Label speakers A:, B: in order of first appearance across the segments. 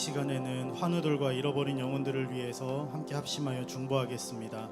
A: 시간에는 환우들과 잃어버린 영혼들을 위해서 함께 합심하여 중보하겠습니다.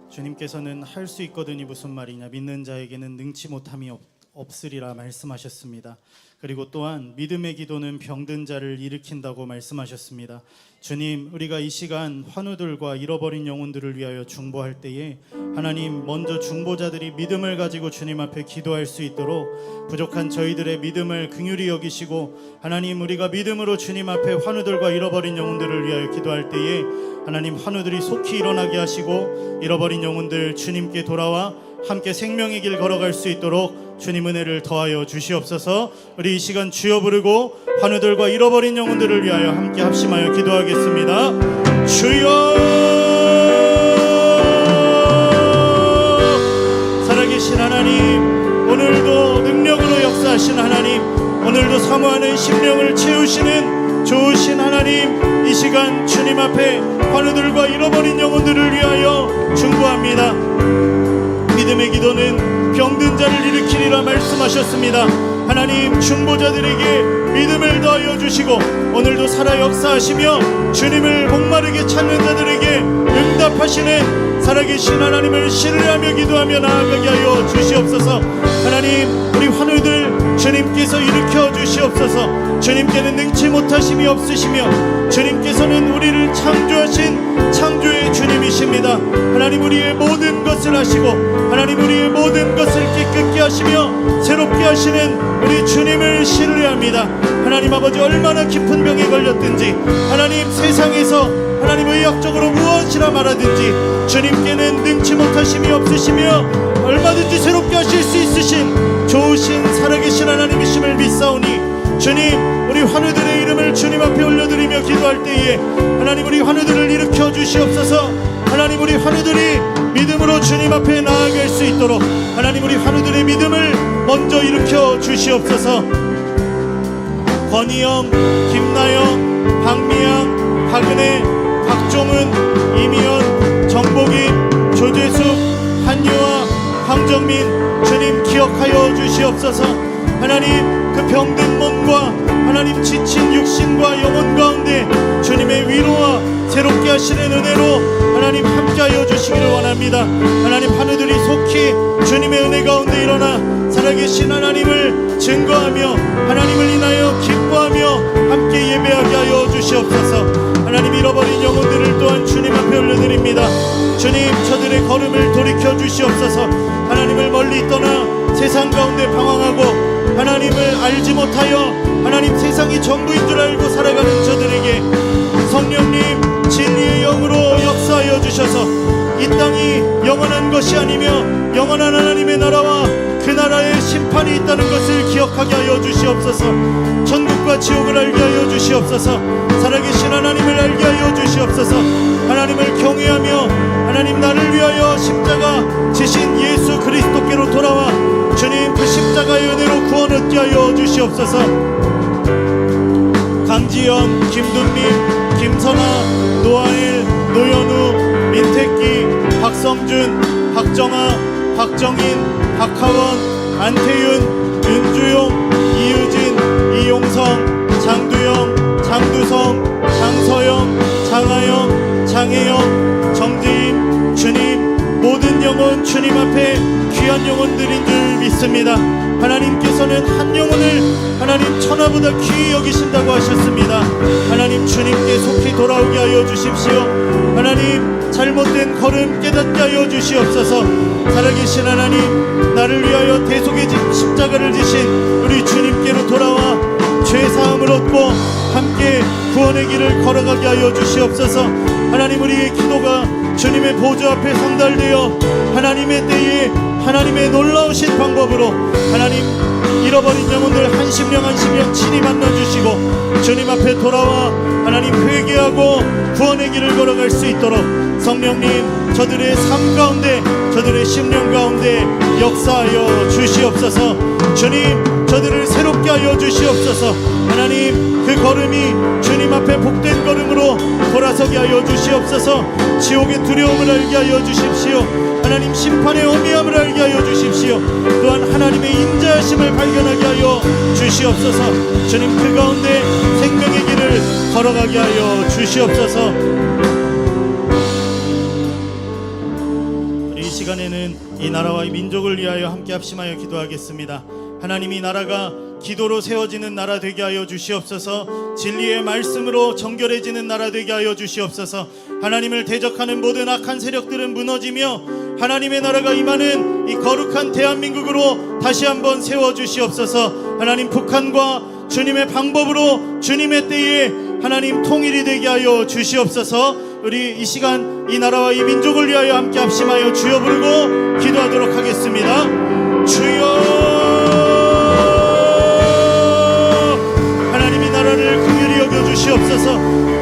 A: 주님께서는 할 수 있거든이 무슨 말이냐, 믿는 자에게는 능치 못함이 없으리라 말씀하셨습니다. 그리고 또한 믿음의 기도는 병든 자를 일으킨다고 말씀하셨습니다. 주님, 우리가 이 시간 환우들과 잃어버린 영혼들을 위하여 중보할 때에 하나님, 먼저 중보자들이 믿음을 가지고 주님 앞에 기도할 수 있도록 부족한 저희들의 믿음을 긍휼히 여기시고, 하나님, 우리가 믿음으로 주님 앞에 환우들과 잃어버린 영혼들을 위하여 기도할 때에 하나님, 환우들이 속히 일어나게 하시고 잃어버린 영혼들 주님께 돌아와 함께 생명의 길 걸어갈 수 있도록 주님 은혜를 더하여 주시옵소서. 우리 이 시간 주여 부르고 환우들과 잃어버린 영혼들을 위하여 함께 합심하여 기도하겠습니다. 주여, 살아계신 하나님, 오늘도 능력으로 역사하신 하나님, 오늘도 사모하는 심령을 채우시는 좋으신 하나님, 이 시간 주님 앞에 환우들과 잃어버린 영혼들을 위하여 중보합니다. 믿음의 기도는 병든 자를 일으키리라 말씀하셨습니다. 하나님, 중보자들에게 믿음을 더하여 주시고 오늘도 살아 역사하시며 주님을 목마르게 찾는 자들에게 응답하시는 살아계신 하나님을 신뢰하며 기도하며 나아가게 하여 주시옵소서. 하나님, 우리 환우들 주님께서 일으켜 주시옵소서. 주님께는 능치 못하심이 없으시며 주님께서는 우리를 창조하신 창조의 주님이십니다. 하나님, 우리의 모든 것을 하시고 하나님, 우리의 모든 것을 깨끗게 하시며 새롭게 하시는 우리 주님을 신뢰합니다. 하나님 아버지, 얼마나 깊은 병에 걸렸든지 하나님, 세상에서 하나님 의학적으로 무엇이라 말하든지 주님께는 능치 못하심이 없으시며 얼마든지 새롭게 하실 수 있으신 좋으신 살아계신 하나님이심을 믿사오니, 주님, 우리 환우들의 이름을 주님 앞에 올려드리며 기도할 때에 하나님, 우리 환우들을 일으켜 주시옵소서. 하나님, 우리 환우들이 믿음으로 주님 앞에 나아갈 수 있도록 하나님, 우리 환우들의 믿음을 먼저 일으켜 주시옵소서. 권희영, 김나영, 박미양, 박은혜, 박종은, 이미연, 정복임, 조재숙, 한유아, 황정민, 주님 기억하여 주시옵소서. 하나님, 그 병든 몸과 하나님 지친 육신과 영혼 가운데 주님의 위로와 새롭게 하시는 은혜로 하나님 함께하여 주시기를 원합니다. 하나님, 환우들이 속히 주님의 은혜 가운데 일어나 살아계신 하나님을 증거하며 하나님을 인하여 기뻐하며 함께 예배하게 하여 주시옵소서. 하나님, 잃어버린 영혼들을 또한 주님 앞에 올려드립니다. 주님, 저들의 걸음을 돌이켜 주시옵소서. 하나님을 멀리 떠나 세상 가운데 방황하고 하나님을 알지 못하여 하나님, 세상이 전부인 줄 알고 살아가는 저들에게 성령님 진리의 영으로 역사하여 주셔서 이 땅이 영원한 것이 아니며 영원한 하나님의 나라와 그 나라에 심판이 있다는 것을 기억하게 하여 주시옵소서. 천국과 지옥을 알게 하여 주시옵소서. 살아계신 하나님을 알게 하여 주시옵소서. 하나님을 경외하며 하나님, 나를 위하여 십자가 지신 예수 그리스도께로 돌아와 주님 그 십자가의 은혜로 구원 얻게 하여 주시옵소서. 강지연, 김둔민, 김선아, 노아일, 노현우, 민택기, 박성준, 박정아, 박정인, 박하원, 안태윤, 윤주용, 이유진, 이용성, 장두영, 장두성, 장서영, 장하영, 장혜영, 정재임, 주님, 모든 영혼 주님 앞에 귀한 영혼들인 줄 믿습니다. 하나님께서는 한 영혼을 하나님 천하보다 귀히 여기신다고 하셨습니다. 하나님, 주님께 속히 돌아오게 하여 주십시오. 하나님, 잘못된 걸음 깨닫게 하여 주시옵소서. 살아계신 하나님, 나를 위하여 대속의 십자가를 지신 우리 주님께로 돌아와 죄사함을 얻고 함께 구원의 길을 걸어가게 하여 주시옵소서. 하나님, 우리의 기도가 주님의 보좌 앞에 상달되어 하나님의 때에 하나님의 놀라우신 방법으로 하나님, 잃어버린 영혼들 한 심령 한 심령 친히 만나주시고 주님 앞에 돌아와 하나님 회개하고 구원의 길을 걸어갈 수 있도록 성령님, 저들의 삶 가운데 저들의 심령 가운데 역사하여 주시옵소서. 주님, 저들을 새롭게 하여 주시옵소서. 하나님, 그 걸음이 주님 앞에 복된 걸음으로 돌아서게 하여 주시옵소서. 지옥의 두려움을 알게 하여 주십시오. 하나님, 심판의 어미함을 알게 하여 주십시오. 또한 하나님의 인자하심을 발견하게 하여 주시옵소서. 주님, 그 가운데 생명의 길을 길을 걸어가게 하여 주시옵소서. 우리 이 시간에는 이 나라와 이 민족을 위하여 함께 합심하여 기도하겠습니다. 하나님, 이 나라가 기도로 세워지는 나라 되게 하여 주시옵소서. 진리의 말씀으로 정결해지는 나라 되게 하여 주시옵소서. 하나님을 대적하는 모든 악한 세력들은 무너지며 하나님의 나라가 임하는 이 거룩한 대한민국으로 다시 한번 세워주시옵소서. 하나님, 북한과 주님의 방법으로 주님의 때에 하나님 통일이 되게 하여 주시옵소서. 우리 이 시간 이 나라와 이 민족을 위하여 함께 합심하여 주여 부르고 기도하도록 하겠습니다. 주여, 나라를 긍휼히 여겨주시옵소서.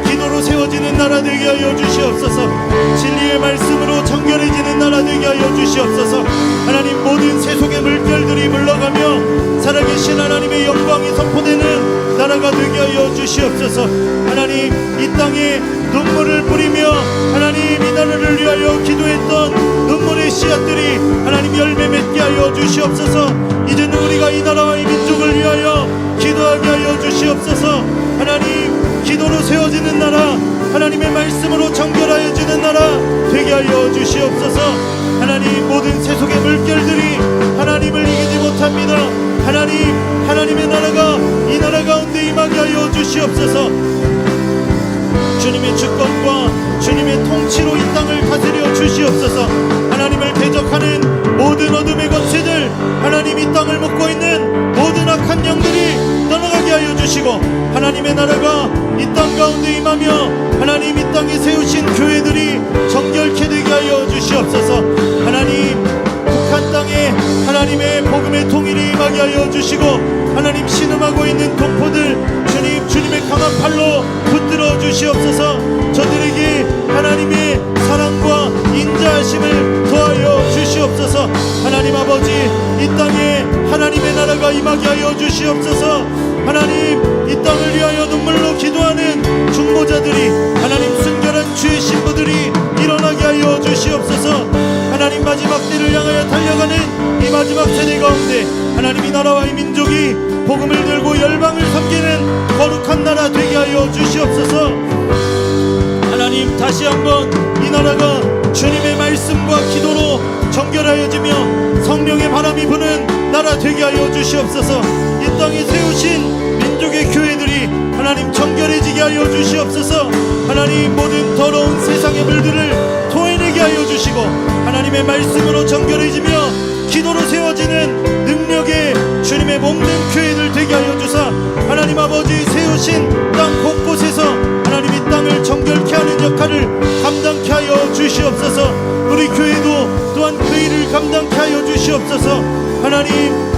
A: 기도로 세워지는 나라 되게 하여 주시옵소서. 진리의 말씀으로 정결해지는 나라 되게 하여 주시옵소서. 하나님, 모든 세속의 물결들이 물러가며 살아계신 하나님의 영광이 선포되는 나라가 되게 하여 주시옵소서. 하나님, 이 땅에 눈물을 뿌리며 하나님 이 나라를 위하여 기도했던 눈물의 씨앗들이 하나님 열매 맺게 하여 주시옵소서. 이제는 우리가 이 나라와 이 민족을 위하여 기도하게 하여 주시옵소서. 하나님, 기도로 세워지는 나라, 하나님의 말씀으로 정결하여지는 나라 되게 하여 주시옵소서. 하나님, 모든 세속의 물결들이 하나님을 이기지 못합니다. 하나님, 하나님의 나라가 이 나라 가운데 임하게 하여 주시옵소서. 주님의 주권과 주님의 통치로 이 땅을 다스려 주시옵소서. 하나님을 대적하는 모든 어둠의 권세들, 하나님 이 땅을 먹고 있는 모든 악한 영들이 떠나가게 하여 주시고, 하나님의 나라가 이 땅 가운데 임하며 하나님 이 땅에 세우신 교회들이 정결케 되게 하여 주시옵소서. 하나님, 북한 땅에 하나님의 복음의 통일이 임하게 하여 주시고, 하나님 신음하고 있는 동포들 주님의 강한 팔로 붙들어 주시옵소서. 저들에게 하나님의 사랑과 인자하심을 더하여 주시옵소서. 하나님 아버지, 이 땅에 하나님의 나라가 임하게 하여 주시옵소서. 하나님, 이 땅을 위하여 눈물로 기도하는 중보자들이, 하나님 순결한 주의 신부들이 일어나게 하여 주시옵소서. 하나님, 마지막 때를 향하여 달려가는 이 마지막 세대 가운데 하나님 이 나라와 이 민족이 복음을 들고 열방을 섬기는 거룩한 나라 되게 하여 주시옵소서. 하나님, 다시 한번 이 나라가 주님의 말씀과 기도로 정결하여지며 성령의 바람이 부는 나라 되게 하여 주시옵소서. 이 땅에 세우신 민족의 교회들이 하나님 정결해지게 하여 주시옵소서. 하나님, 모든 더러운 세상의 물들을 토해내게 하여 주시고, 하나님의 말씀으로 정결해지며 기도로 세워지는 능력의 주님의 몸된 교회들 되게 하여 주사, 하나님 아버지 세우신 땅 곳곳에서 하나님 이 땅을 정결케 하는 역할을 감당케 하여 주시옵소서. 우리 교회도 또한 그 일을 감당케 하여 주시옵소서. 하나님,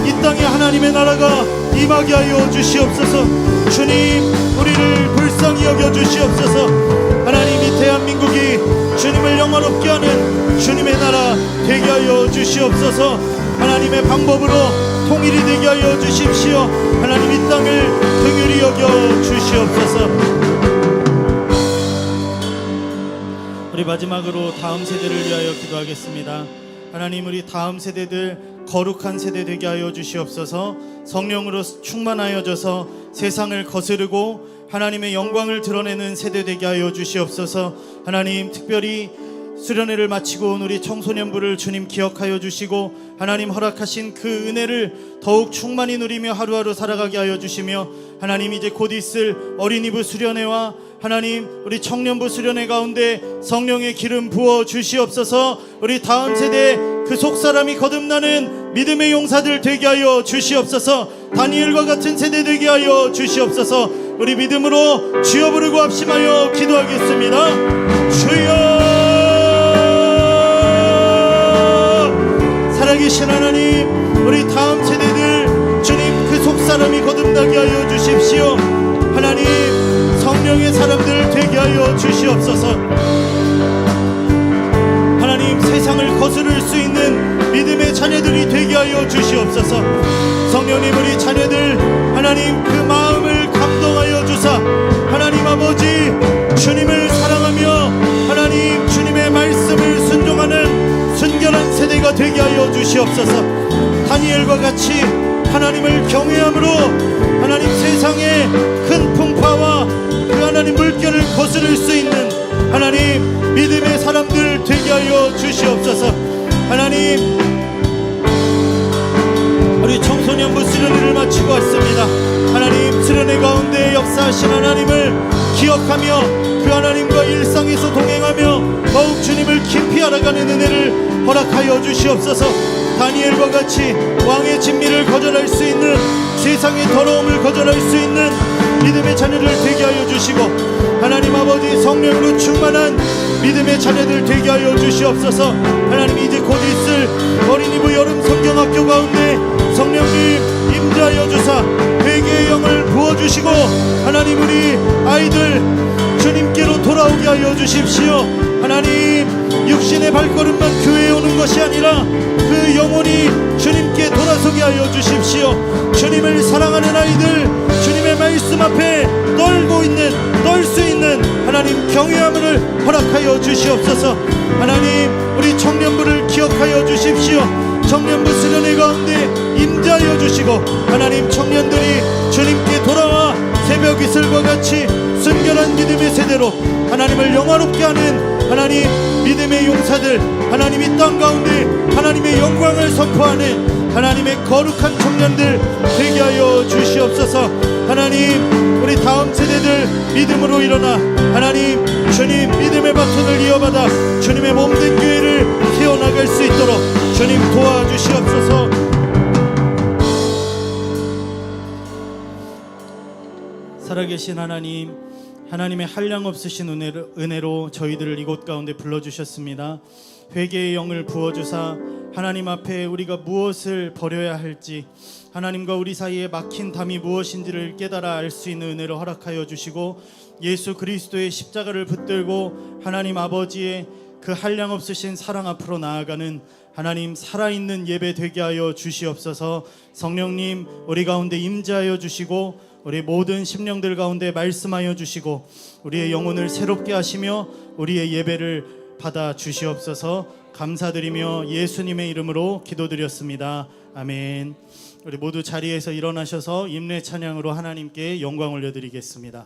A: 이 땅에 하나님의 나라가 임하게 하여 주시옵소서. 주님, 우리를 불쌍히 여겨 주시옵소서. 하나님, 이 대한민국이 주님을 영화롭게 하는 주님의 나라 되게 하여 주시옵소서. 하나님의 방법으로 통일이 되게 하여 주십시오. 하나님, 이 땅을 긍휼히 여겨 주시옵소서. 우리 마지막으로 다음 세대를 위하여 기도하겠습니다. 하나님, 우리 다음 세대들 거룩한 세대 되게 하여 주시옵소서. 성령으로 충만하여져서 세상을 거스르고 하나님의 영광을 드러내는 세대 되게 하여 주시옵소서. 하나님, 특별히 수련회를 마치고 온 우리 청소년부를 주님 기억하여 주시고, 하나님 허락하신 그 은혜를 더욱 충만히 누리며 하루하루 살아가게 하여 주시며, 하나님 이제 곧 있을 어린이부 수련회와 하나님 우리 청년부 수련회 가운데 성령의 기름 부어 주시옵소서. 우리 다음 세대 그 속사람이 거듭나는 믿음의 용사들 되게 하여 주시옵소서. 다니엘과 같은 세대 되게 하여 주시옵소서. 우리 믿음으로 주여 부르고 합심하여 기도하겠습니다. 주여, 살아계신 하나님, 우리 다음 세대들 주님 그 속사람이 거듭나게 하여 주십시오. 하나님, 성령의 사람들 되게 하여 주시옵소서. 하나님, 세상을 거스를 수 있는 믿음의 자녀들이 되게 하여 주시옵소서. 성령님, 우리 자녀들 하나님 그 마음을 감동하여 주사, 하나님 아버지 주님을 사랑하며 하나님 주님의 말씀을 순종하는 순결한 세대가 되게 하여 주시옵소서. 다니엘과 같이 하나님을 경외함으로 하나님 세상의 큰 풍파와 그 하나님 물결을 거스를 수 있는 하나님 믿음의 사람들 되게 하여 주시옵소서. 하나님, 우리 청소년부 수련회를 마치고 왔습니다. 하나님, 수련회 가운데 역사하신 하나님을 기억하며 그 하나님과 일상에서 동행하며 더욱 주님을 깊이 알아가는 은혜를 허락하여 주시옵소서. 다니엘과 같이 왕의 진미를 거절할 수 있는, 세상의 더러움을 거절할 수 있는 믿음의 자녀들 되게 하여 주시고, 하나님 아버지 성령으로 충만한 믿음의 자녀들 되게 하여 주시옵소서. 하나님, 이제 곧 있을 어린이부 여름 성경학교 가운데 성령님 임재하여 주사 회개의 영을 부어주시고, 하나님 우리 아이들 주님께로 돌아오게 하여 주십시오. 하나님, 육신의 발걸음만 교회에 오는 것이 아니라 그 영혼이 주님께 돌아서게 하여 주십시오. 주님을 사랑하는 아이들, 주님의 말씀 앞에 떨 수 있는 하나님 경외함을 허락하여 주시옵소서. 하나님, 우리 청년부를 기억하여 주십시오. 청년부 수련회 가운데 임재하여 주시고, 하나님 청년들이 주님께 돌아와 새벽 이슬과 같이 순결한 믿음의 세대로 하나님을 영화롭게 하는 하나님 믿음의 용사들, 하나님 이 땅 가운데 하나님의 영광을 선포하는 하나님의 거룩한 청년들 되게 하여 주시옵소서. 하나님, 우리 다음 세대들 믿음으로 일어나 하나님 주님 믿음의 바톤을 이어받아 주님의 몸된 교회를 세워나갈 수 있도록 주님 도와주시옵소서. 살아계신 하나님, 하나님의 한량없으신 은혜로 저희들을 이곳 가운데 불러주셨습니다. 회개의 영을 부어주사 하나님 앞에 우리가 무엇을 버려야 할지, 하나님과 우리 사이에 막힌 담이 무엇인지를 깨달아 알 수 있는 은혜를 허락하여 주시고, 예수 그리스도의 십자가를 붙들고 하나님 아버지의 그 한량없으신 사랑 앞으로 나아가는 하나님 살아있는 예배 되게 하여 주시옵소서. 성령님, 우리 가운데 임재하여 주시고 우리 모든 심령들 가운데 말씀하여 주시고 우리의 영혼을 새롭게 하시며 우리의 예배를 받아 주시옵소서. 감사드리며 예수님의 이름으로 기도드렸습니다. 아멘. 우리 모두 자리에서 일어나셔서 임례 찬양으로 하나님께 영광 올려드리겠습니다.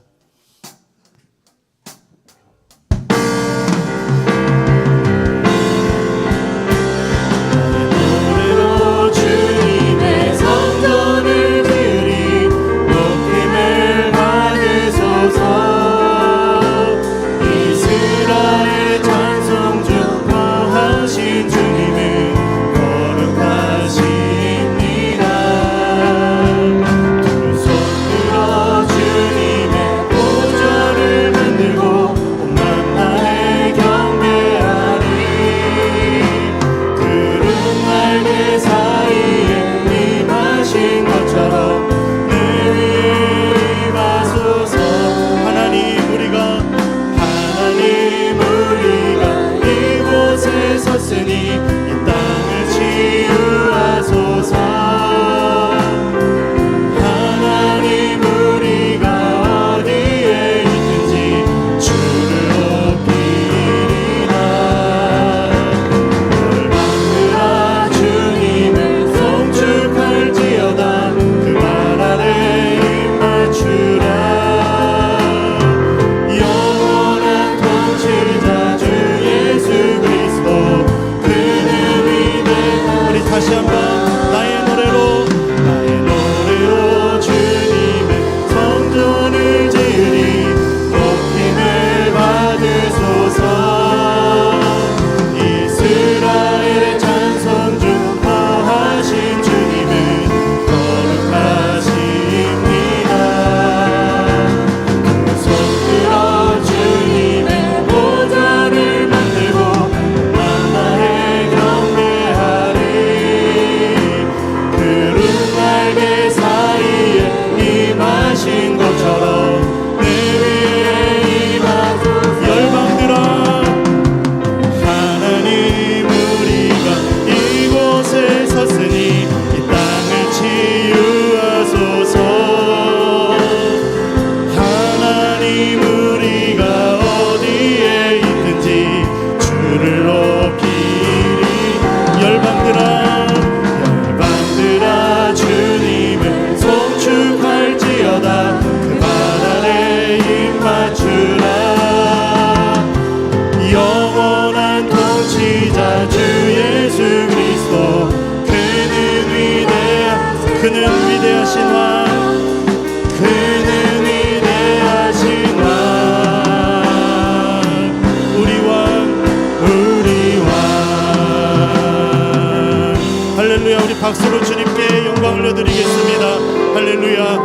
A: 열방들아 주님 할렐루야. 우리 박수로 주님께 영광 올려드리겠습니다. 할렐루야.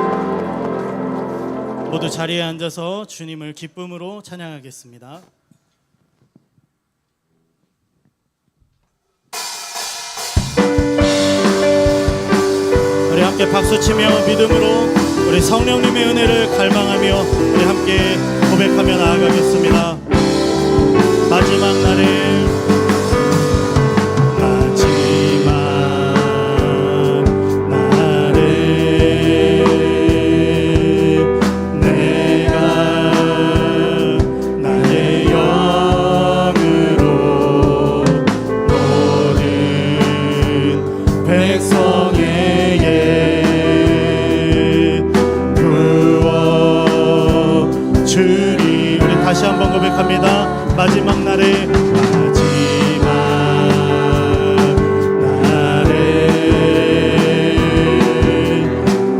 A: 모두 자리에 앉아서 주님을 기쁨으로 찬양하겠습니다. 우리 함께 박수치며 믿음으로 우리 성령님의 은혜를 갈망하며 우리 함께 고백하며 나아가겠습니다. 마지막 날에 다시 한번 고백합니다. 마지막 날에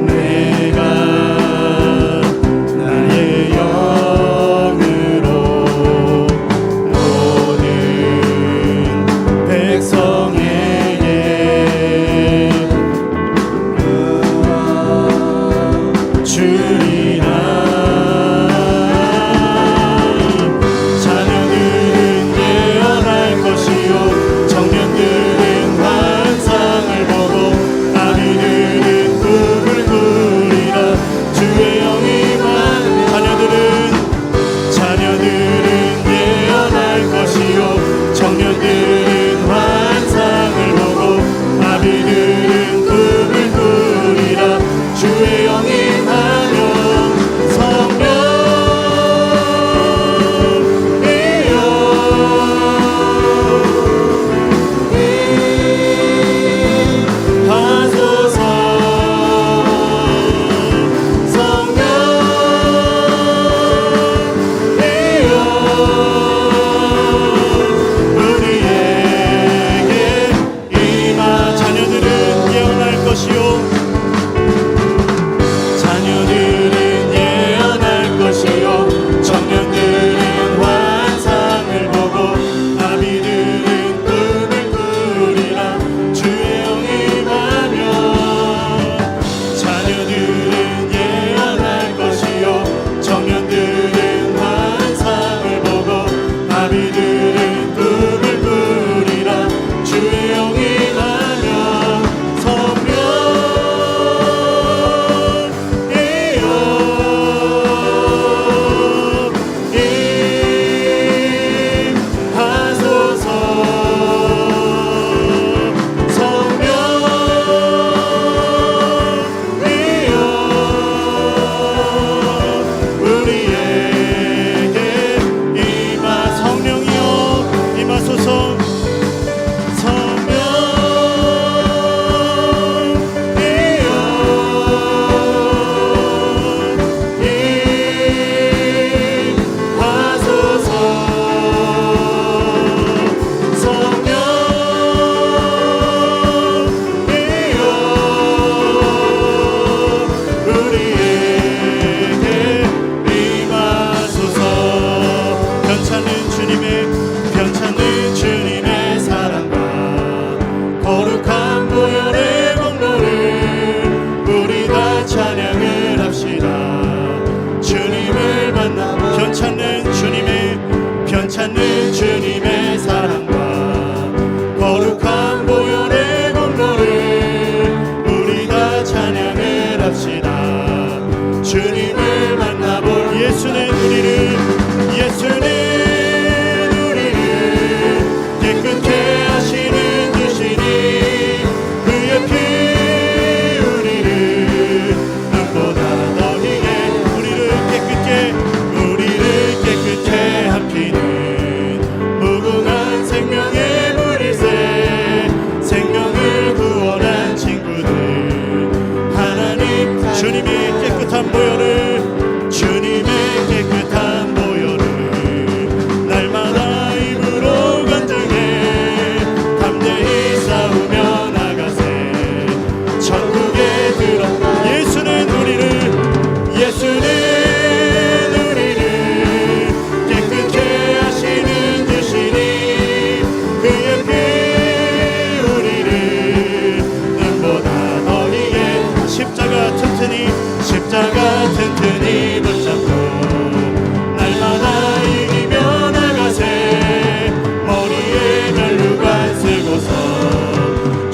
A: 내가 나의 영으로 모든 백성에게 주리라. 자녀들을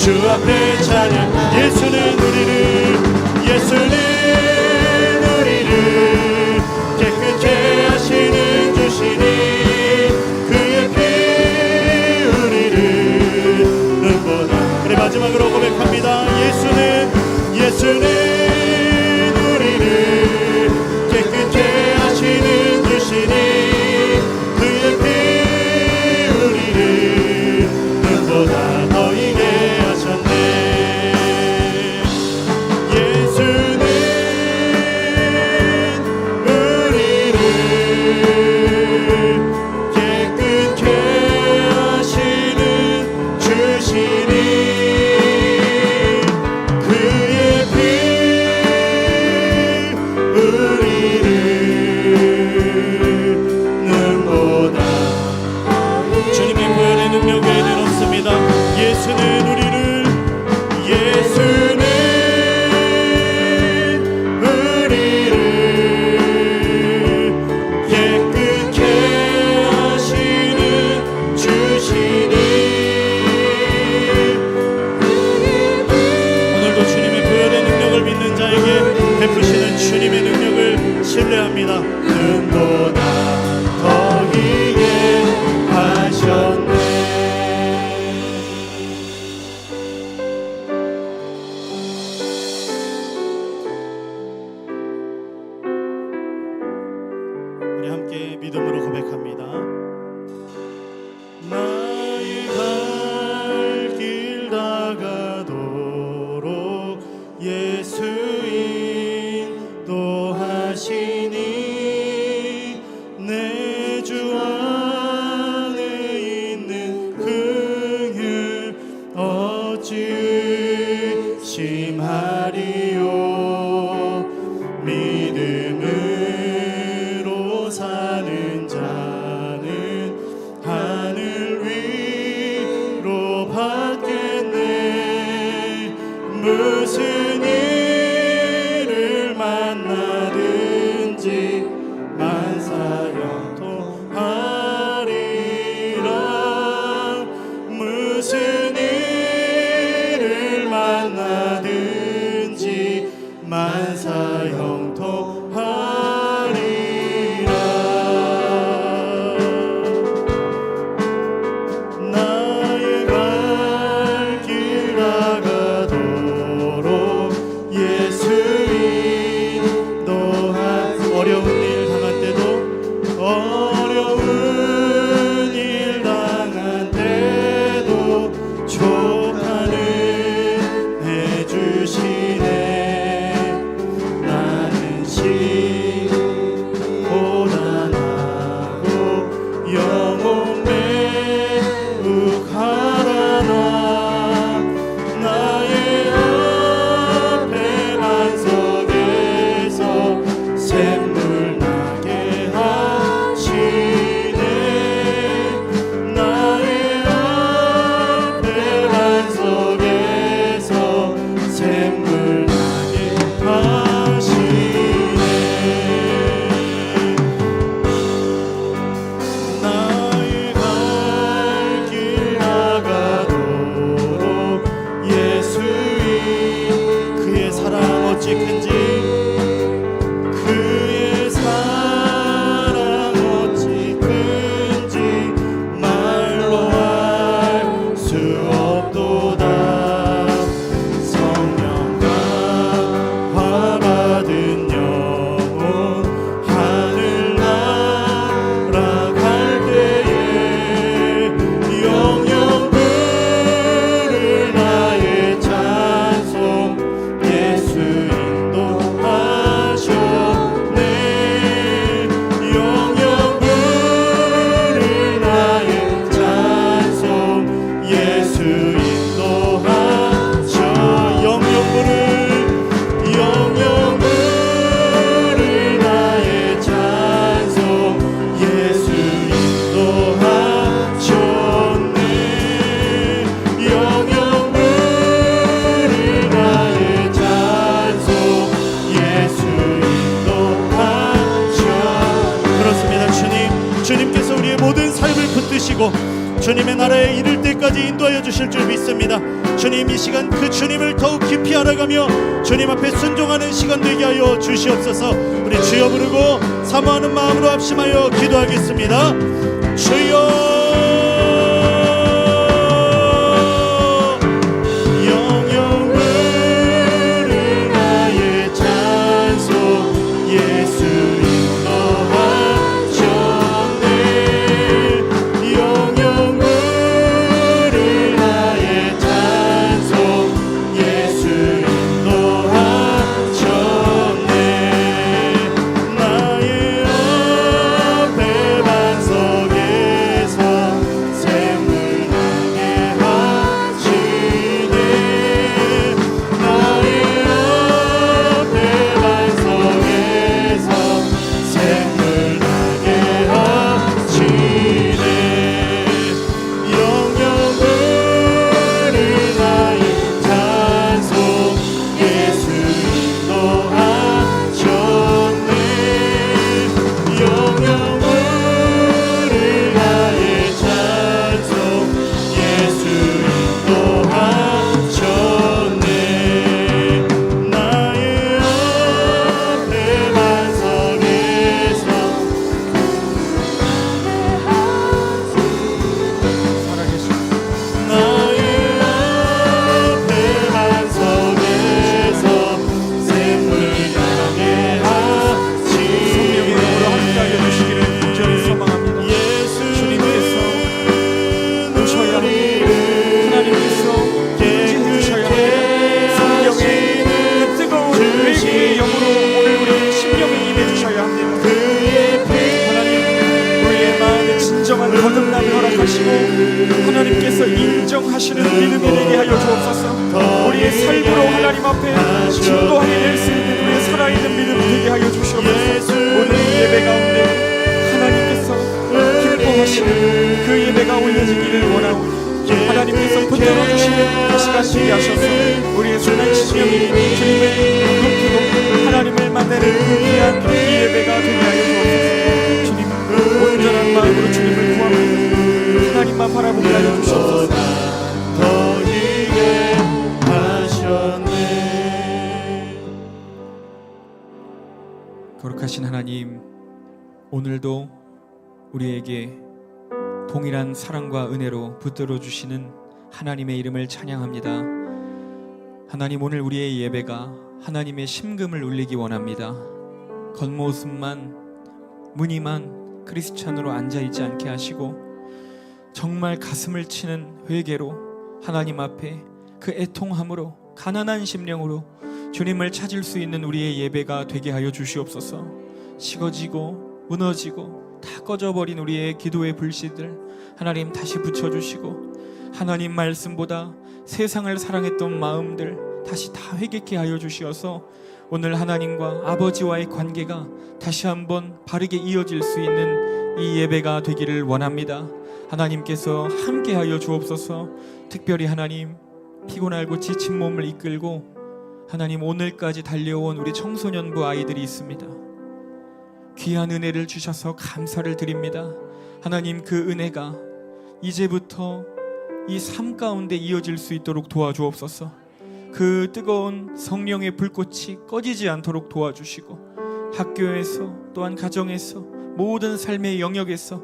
A: 주 앞에 찬양. 예수는 우리를 깨끗게 하시는 주시니 그의 피 우리를 눈보다. 우리 마지막으로 고백합니다. 예수는 우리를 깨끗게 하시는 주시니 그의 피 우리를 눈보다 더 이게 하셨네. 예수는 우리를 깨끗게 하시는 주시니 그의 피 우리를 눈보다. 주님의 보혈의 능력 외에는 없습니다. 예수는 우리를 깨끗게 하시는 주시니 오늘도 주님의 보혈의 능력을 믿는 자에게 베푸시는 주님의 능력을 신뢰합니다. 눈보다 더 이게 하셨네. 우리 함께 믿음으로 고백합니다. 나의 갈 길 다가도록 예수 인도하시니 내 주 안에 있는 긍휼 어찌 의심하리요. 믿음으로 사는 자는 하늘 위로 받겠네. 무슨 일을 만나든지 만사형통하리라. 무슨 일을 만나든지 만사형통하리라. 나의 갈 길 다가도록 예수 인도한. 어려운 일 당할 때도 어려운 일 당한 때도 족하는 해주시네. 나는 신보다 나고 영혼 매우 가라나. 나의 앞에 반석에서 샘물 나게 하시네. 나의 앞에 반석에서 샘물 나게 하시네. 나의 갈 길 나가도록 예수인 그의 사랑 어찌 큰지 그의 사랑 어찌 큰지 말로 알 수 없도다. 성령과 화 받은 영혼 하늘 날아갈 때에 영영 부를 나의 찬송. 예수 인도하셨네. 영영 부를 나의 찬송. 예수 인도하셔. 영영 부를 나의 찬송. 예수 인도하셨네. 영영 부를 나의 찬송. 예수 인도하셔. 그렇습니다. 주님께서 우리의 모든 삶을 붙드시고 주님의 나라에 이를 때까지 인도하여 주실 줄 믿습니다. 주님, 이 시간 그 주님을 더욱 깊이 알아가며 주님 앞에 순종하는 시간 되게 하여 주시옵소서. 우리 주여 부르고 사모하는 마음으로 합심하여 기도하겠습니다. 주여,
B: 거듭남을 허락하시고 하나님께서 인정하시는 믿음이 되게 하여 주옵소서. 우리의 삶으로 하나님 앞에 증거하게 될 수 있는 우리의 살아있는 믿음이 되게 하여 주시옵소서. 오늘 이 예배 가운데 하나님께서 기뻐하시는 그 예배가 올려지기를 원하오니 하나님께서 붙들어 주시는 그 시간 되게 하셔서 우리의 순한 심령이 주님을 높이고 하나님을 만나는 그 귀한 이 예배가 되게 하여 주옵소서. 주님, 온전한 마음으로 주님을 구하며 하나님만 바라보게 하여 주시옵소서. 거룩하신 하나님, 오늘도 우리에게 동일한 사랑과 은혜로 붙들어 주시는 하나님의 이름을 찬양합니다. 하나님, 오늘 우리의 예배가 하나님의 심금을 울리기 원합니다. 겉모습만, 무늬만 크리스찬으로 앉아있지 않게 하시고 정말 가슴을 치는 회개로 하나님 앞에 그 애통함으로 가난한 심령으로 주님을 찾을 수 있는 우리의 예배가 되게 하여 주시옵소서. 식어지고 무너지고 다 꺼져버린 우리의 기도의 불씨들 하나님 다시 붙여주시고 하나님 말씀보다 세상을 사랑했던 마음들 다시 다 회개케 하여 주시어서 오늘 하나님과 아버지와의 관계가 다시 한번 바르게 이어질 수 있는 이 예배가 되기를 원합니다. 하나님께서 함께하여 주옵소서. 특별히 하나님, 피곤하고 지친 몸을 이끌고 하나님 오늘까지 달려온 우리 청소년부 아이들이 있습니다. 귀한 은혜를 주셔서 감사를 드립니다. 하나님, 그 은혜가 이제부터 이 삶 가운데 이어질 수 있도록 도와주옵소서. 그 뜨거운 성령의 불꽃이 꺼지지 않도록 도와주시고 학교에서 또한 가정에서 모든 삶의 영역에서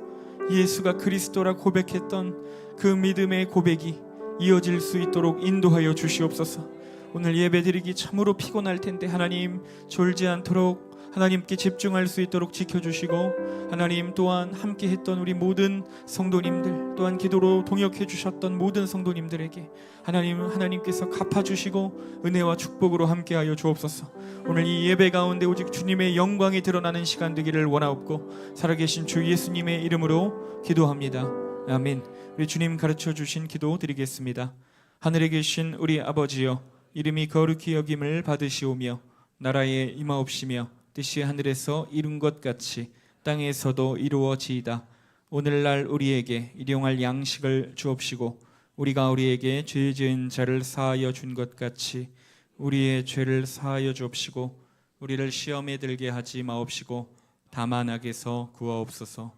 B: 예수가 그리스도라 고백했던 그 믿음의 고백이 이어질 수 있도록 인도하여 주시옵소서. 오늘 예배드리기 참으로 피곤할 텐데 하나님, 졸지 않도록 하나님께 집중할 수 있도록 지켜주시고 하나님 또한 함께 했던 우리 모든 성도님들 또한 기도로 동역해 주셨던 모든 성도님들에게 하나님께서 갚아주시고 은혜와 축복으로 함께하여 주옵소서. 오늘 이 예배 가운데 오직 주님의 영광이 드러나는 시간 되기를 원하옵고 살아계신 주 예수님의 이름으로 기도합니다. 아멘. 우리 주님 가르쳐 주신 기도 드리겠습니다. 하늘에 계신 우리 아버지여, 이름이 거룩히 여김을 받으시오며 나라에 임하옵시며 뜻이 하늘에서 이룬 것 같이 땅에서도 이루어지이다. 오늘날 우리에게 일용할 양식을 주옵시고 우리가 우리에게 죄 지은 자를 사하여 준 것 같이 우리의 죄를 사하여 주옵시고 우리를 시험에 들게 하지 마옵시고 다만 악에서 구하옵소서.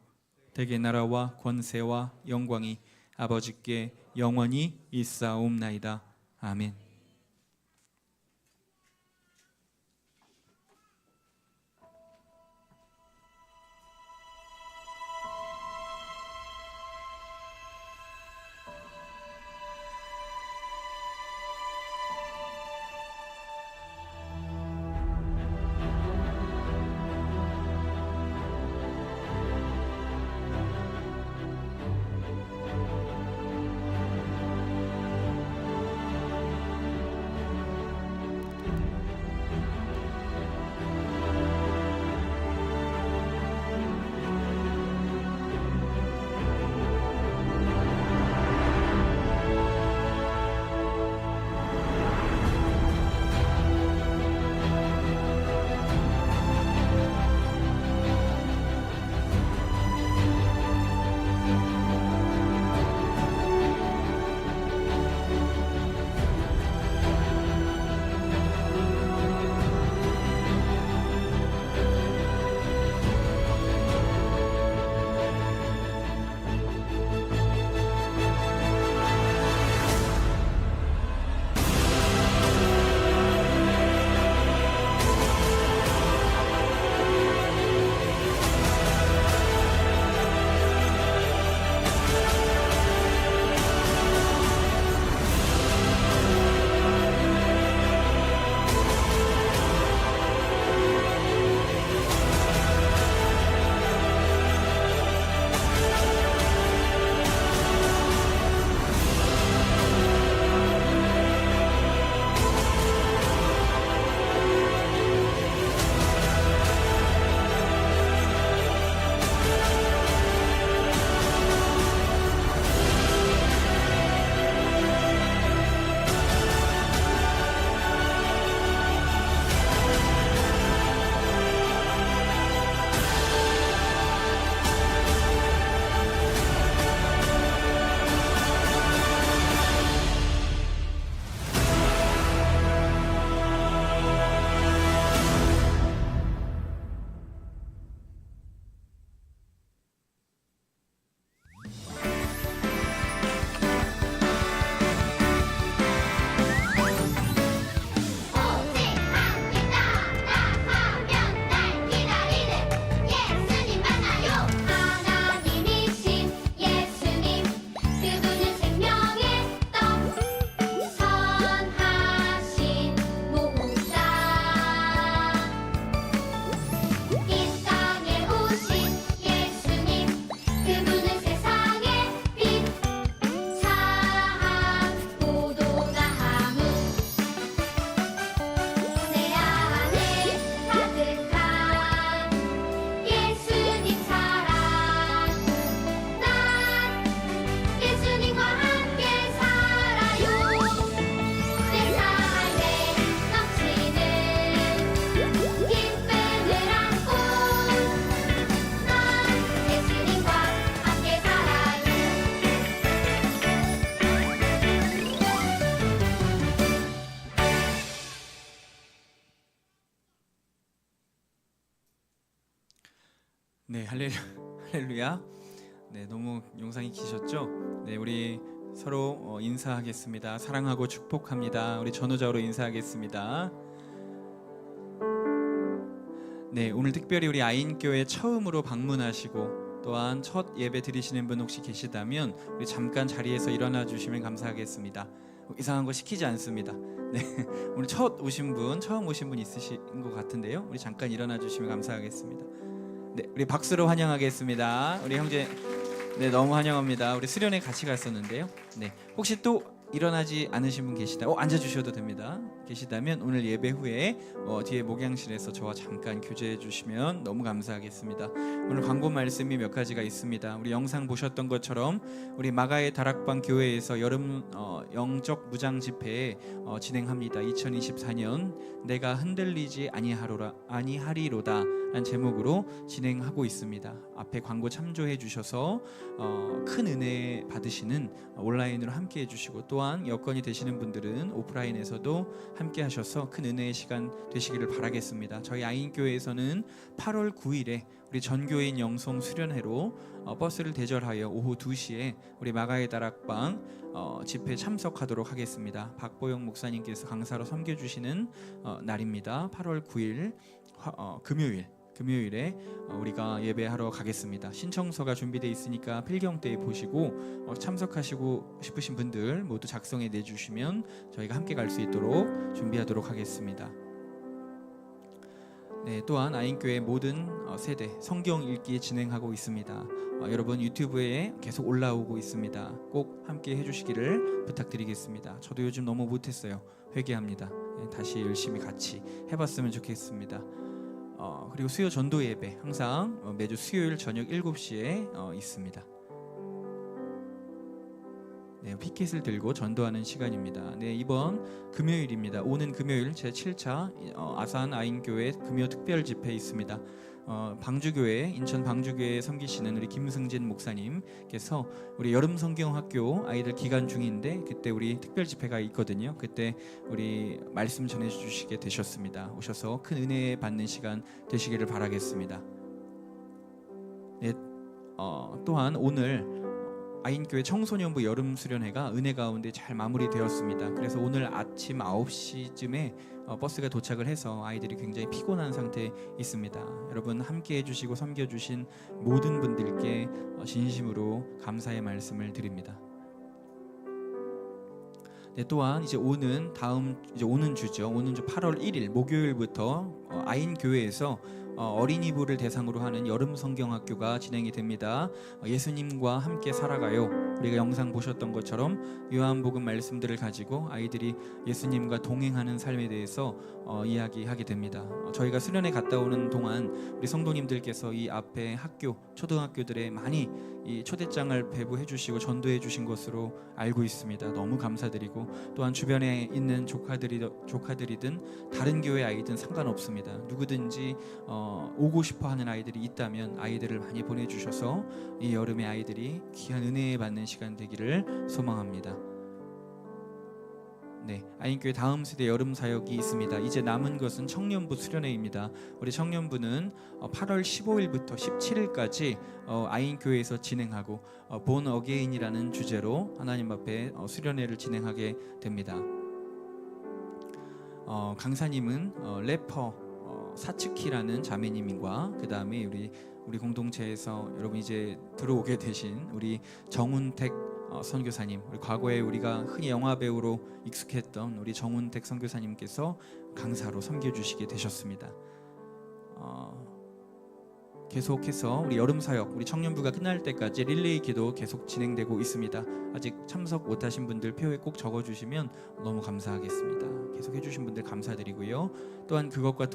B: 대개 나라와 권세와 영광이 아버지께 영원히 있사옵나이다. 아멘. 네, 할렐루야. 네, 너무 영상이 기셨죠? 네, 우리 서로 인사하겠습니다. 사랑하고 축복합니다. 우리 전우자로 인사하겠습니다. 네, 오늘 특별히 우리 아인교회 처음으로 방문하시고 또한 첫 예배 드리시는 분 혹시 계시다면 우리 잠깐 자리에서 일어나 주시면 감사하겠습니다. 이상한 거 시키지 않습니다. 네, 오늘 처음 오신 분 있으신 것 같은데요. 우리 잠깐 일어나 주시면 감사하겠습니다. 네, 우리 박수로 환영하겠습니다. 우리 형제, 네, 너무 환영합니다. 우리 수련회 같이 갔었는데요. 네, 혹시 또 일어나지 않으신 분 계시다, 앉아주셔도 됩니다. 계시다면 오늘 예배 후에 뒤에 목양실에서 저와 잠깐 교제해 주시면 너무 감사하겠습니다. 오늘 광고 말씀이 몇 가지가 있습니다. 우리 영상 보셨던 것처럼 우리 마가의 다락방 교회에서 여름 영적 무장 집회 진행합니다. 2024년 내가 흔들리지 아니하리로다 라는 제목으로 진행하고 있습니다. 앞에 광고 참조해 주셔서 큰 은혜 받으시는 온라인으로 함께 해주시고, 또한 여건이 되시는 분들은 오프라인에서도 함께 하셔서 큰 은혜의 시간 되시기를 바라겠습니다. 저희 아인교회에서는 8월 9일에 우리 전교인 영성 수련회로 버스를 대절하여 오후 2시에 우리 마가의 다락방 집회 참석하도록 하겠습니다. 박보영 목사님께서 강사로 섬겨주시는 날입니다. 8월 9일 금요일에 우리가 예배하러 가겠습니다. 신청서가 준비되어 있으니까 필경 때 보시고 참석하시고 싶으신 분들 모두 작성해 내주시면 저희가 함께 갈 수 있도록 준비하도록 하겠습니다. 네, 또한 아인교회 모든 세대 성경 읽기 진행하고 있습니다. 여러분 유튜브에 계속 올라오고 있습니다. 꼭 함께 해주시기를 부탁드리겠습니다. 저도 요즘 너무 못했어요. 회개합니다. 다시 열심히 같이 해봤으면 좋겠습니다. 그리고 수요 전도 예배 항상 매주 수요일 저녁 7시에 있습니다. 네, 피켓을 들고 전도하는 시간입니다. 네, 이번 금요일입니다. 오는 금요일 제7차 아산 아인교회 금요 특별 집회 있습니다. 방주교회 인천 방주교회에 섬기시는 우리 김승진 목사님께서 우리 여름 성경학교 아이들 기간 중인데 그때 우리 특별 집회가 있거든요. 그때 우리 말씀 전해주시게 되셨습니다. 오셔서 큰 은혜 받는 시간 되시기를 바라겠습니다. 네, 또한 오늘 아인교회 청소년부 여름 수련회가 은혜 가운데 잘 마무리되었습니다. 그래서 오늘 아침 9시쯤에 버스가 도착을 해서 아이들이 굉장히 피곤한 상태에 있습니다. 여러분 함께 해주시고 섬겨주신 모든 분들께 진심으로 감사의 말씀을 드립니다. 네, 또한 이제 오는 주죠. 오는 주 8월 1일 목요일부터 아인교회에서 어린이부를 대상으로 하는 여름 성경학교가 진행이 됩니다. 예수님과 함께 살아가요. 우리가 영상 보셨던 것처럼 요한복음 말씀들을 가지고 아이들이 예수님과 동행하는 삶에 대해서 이야기하게 됩니다. 저희가 수련회 갔다 오는 동안 우리 성도님들께서 이 앞에 학교, 초등학교들에 많이 이 초대장을 배부해 주시고 전도해 주신 것으로 알고 있습니다. 너무 감사드리고 또한 주변에 있는 조카들이든 다른 교회 아이든 상관없습니다. 누구든지 오고 싶어 하는 아이들이 있다면 아이들을 많이 보내주셔서 이 여름에 아이들이 귀한 은혜 받는 시간 되기를 소망합니다. 네, 아인교회 다음 세대 여름 사역이 있습니다. 이제 남은 것은 청년부 수련회입니다. 우리 청년부는 8월 15일부터 17일까지 아인교회에서 진행하고 본 어게인이라는 주제로 하나님 앞에 수련회를 진행하게 됩니다. 강사님은 래퍼 사츠키라는 자매님과 그 다음에 우리 공동체에서 여러분 이제 들어오게 되신 우리 정운택 선교사님, 우리 과거에 우리가 흔히 영화 배우로 익숙했던 우리 정운택 선교사님께서 강사로 섬겨주시게 되셨습니다. 계속해서 우리 여름 사역, 우리 청년부가 끝날 때까지 릴레이 기도 계속 진행되고 있습니다. 아직 참석 못하신 분들 표에 꼭 적어주시면 너무 감사하겠습니다. 계속 해주신 분들 감사드리고요. 또한 그것과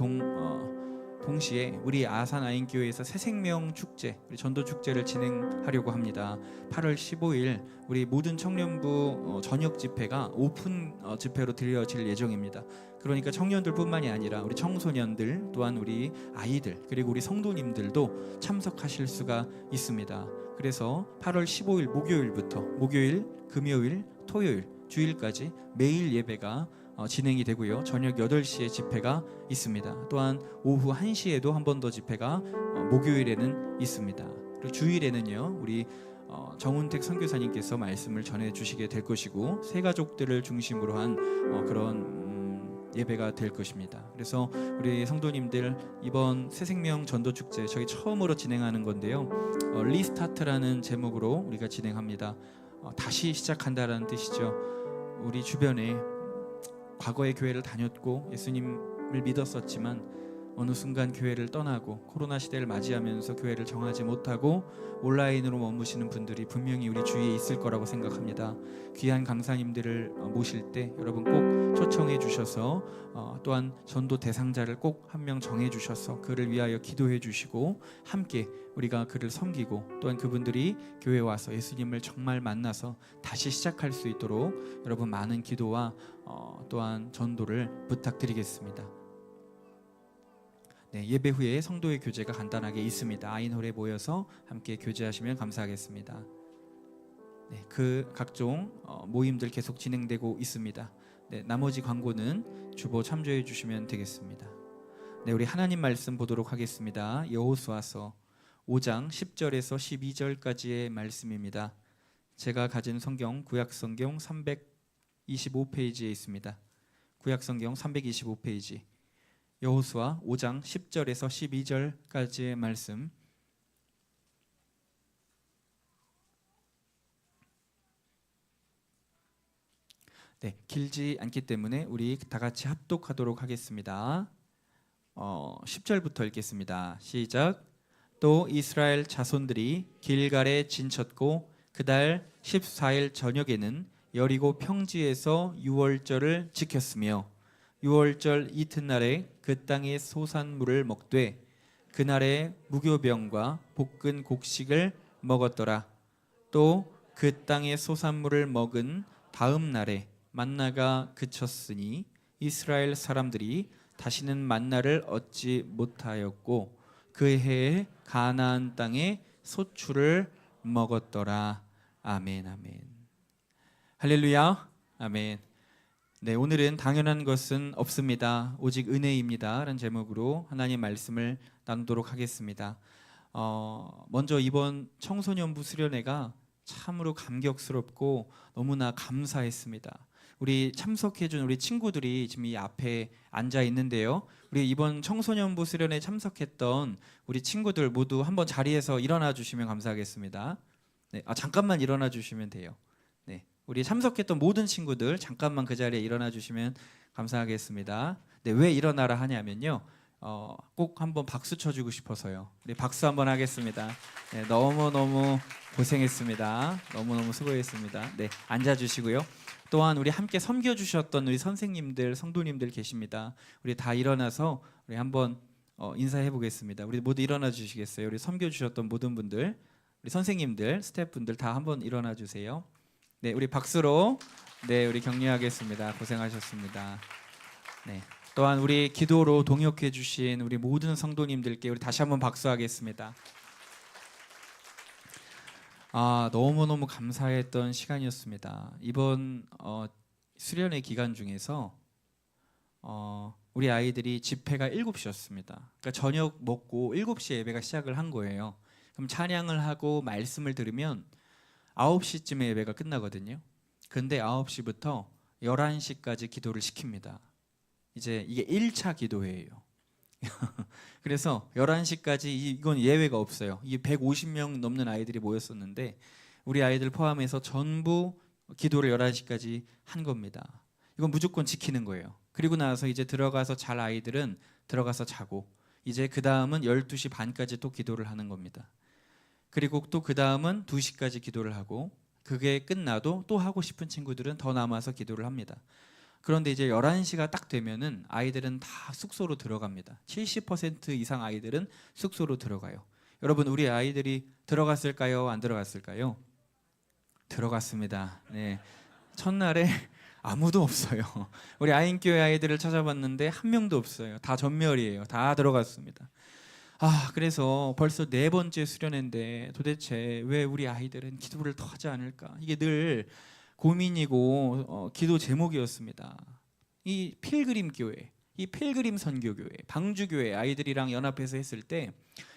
B: 동시에 우리 아산 아인교회에서 새생명 축제, 우리 전도 축제를 진행하려고 합니다. 8월 15일 우리 모든 청년부 저녁 집회가 오픈 집회로 들려질 예정입니다. 그러니까 청년들뿐만이 아니라 우리 청소년들 또한 우리 아이들 그리고 우리 성도님들도 참석하실 수가 있습니다. 그래서 8월 15일 목요일부터 목요일, 금요일, 토요일, 주일까지 매일 예배가 진행이 되고요. 저녁 8시에 집회가 있습니다. 또한 오후 1시에도 한 번 더 집회가 목요일에는 있습니다. 그리고 주일에는요. 우리 정운택 선교사님께서 말씀을 전해주시게 될 것이고 새 가족들을 중심으로 한 그런 예배가 될 것입니다. 그래서 우리 성도님들 이번 새생명 전도축제 저희 처음으로 진행하는 건데요. 리스타트라는 제목으로 우리가 진행합니다. 다시 시작한다라는 뜻이죠. 우리 주변에 과거에 교회를 다녔고 예수님을 믿었었지만 어느 순간 교회를 떠나고 코로나 시대를 맞이하면서 교회를 정하지 못하고 온라인으로 머무시는 분들이 분명히 우리 주위에 있을 거라고 생각합니다. 귀한 강사님들을 모실 때 여러분 꼭 초청해 주셔서 또한 전도 대상자를 꼭 한 명 정해 주셔서 그를 위하여 기도해 주시고 함께 우리가 그를 섬기고 또한 그분들이 교회에 와서 예수님을 정말 만나서 다시 시작할 수 있도록 여러분 많은 기도와 또한 전도를 부탁드리겠습니다. 네, 예배 후에 성도의 교제가 간단하게 있습니다. 아인홀에 모여서 함께 교제하시면 감사하겠습니다. 네, 그 각종 모임들 계속 진행되고 있습니다. 네, 나머지 광고는 주보 참조해 주시면 되겠습니다. 네, 우리 하나님 말씀 보도록 하겠습니다. 여호수아서 5장 10절에서 12절까지의 말씀입니다. 제가 가진 성경 구약 성경 325페이지에 있습니다. 구약 성경 325페이지. 여호수아 5장 10절에서 12절까지의 말씀. 네, 길지 않기 때문에 우리 다 같이 합독하도록 하겠습니다. 10절부터 읽겠습니다. 시작. 또 이스라엘 자손들이 길갈에 진쳤고 그달 14일 저녁에는 여리고 평지에서 유월절을 지켰으며 유월절 이튿날에 그 땅의 소산물을 먹되 그날에 무교병과 볶은 곡식을 먹었더라. 또 그 땅의 소산물을 먹은 다음 날에 만나가 그쳤으니 이스라엘 사람들이 다시는 만나를 얻지 못하였고 그 해에 가나안 땅에 소출을 먹었더라. 아멘, 아멘. 할렐루야, 아멘. 네, 오늘은 당연한 것은 없습니다. 오직 은혜입니다. 라는 제목으로 하나님 말씀을 나누도록 하겠습니다. 먼저 이번 청소년부 수련회가 참으로 감격스럽고 너무나 감사했습니다. 우리 참석해준 우리 친구들이 지금 이 앞에 앉아 있는데요. 우리 이번 청소년부 수련회 참석했던 우리 친구들 모두 한번 자리에서 일어나 주시면 감사하겠습니다. 네, 잠깐만 일어나 주시면 돼요. 네, 우리 참석했던 모든 친구들 잠깐만 그 자리에 일어나 주시면 감사하겠습니다. 네, 왜 일어나라 하냐면요. 꼭 한번 박수 쳐주고 싶어서요. 우리 박수 한번 하겠습니다. 네, 너무너무 고생했습니다. 너무너무 수고했습니다. 네, 앉아주시고요. 또한 우리 함께 섬겨주셨던 우리 선생님들, 성도님들 계십니다. 우리 다 일어나서 우리 한번 인사해 보겠습니다. 우리 모두 일어나 주시겠어요? 우리 섬겨주셨던 모든 분들, 우리 선생님들, 스태프분들 다 한번 일어나 주세요. 네, 우리 박수로 네, 우리 격려하겠습니다. 고생하셨습니다. 네. 또한 우리 기도로 동역해 주신 우리 모든 성도님들께 우리 다시 한번 박수하겠습니다. 너무너무 감사했던 시간이었습니다. 이번 수련회 기간 중에서 우리 아이들이 집회가 7시였습니다. 그러니까 저녁 먹고 7시에 예배가 시작을 한 거예요. 그럼 찬양을 하고 말씀을 들으면 9시쯤에 예배가 끝나거든요. 근데 9시부터 11시까지 기도를 시킵니다. 이제 이게 1차 기도회예요. 그래서 11시까지 이건 예외가 없어요. 이 150명 넘는 아이들이 모였었는데 우리 아이들 포함해서 전부 기도를 11시까지 한 겁니다. 이건 무조건 지키는 거예요. 그리고 나서 이제 들어가서 잘 아이들은 들어가서 자고 이제 그 다음은 12시 반까지 또 기도를 하는 겁니다. 그리고 또 그 다음은 2시까지 기도를 하고 그게 끝나도 또 하고 싶은 친구들은 더 남아서 기도를 합니다. 그런데 이제 11시가 딱 되면은 아이들은 다 숙소로 들어갑니다. 70% 이상 아이들은 숙소로 들어가요. 여러분, 우리 아이들이 들어갔을까요? 안 들어갔을까요? 들어갔습니다. 네. 첫날에 아무도 없어요. 우리 아인교회 아이들을 찾아봤는데 한 명도 없어요. 다 전멸이에요. 다 들어갔습니다. 그래서 벌써 4번째 수련회인데 도대체 왜 우리 아이들은 기도를 더 하지 않을까? 이게 늘 고민이고 기도 제목이었습니다. 이 필그림 교회, 이 필그림 선교교회, 방주교회 아이들이랑 연합해서 했을 때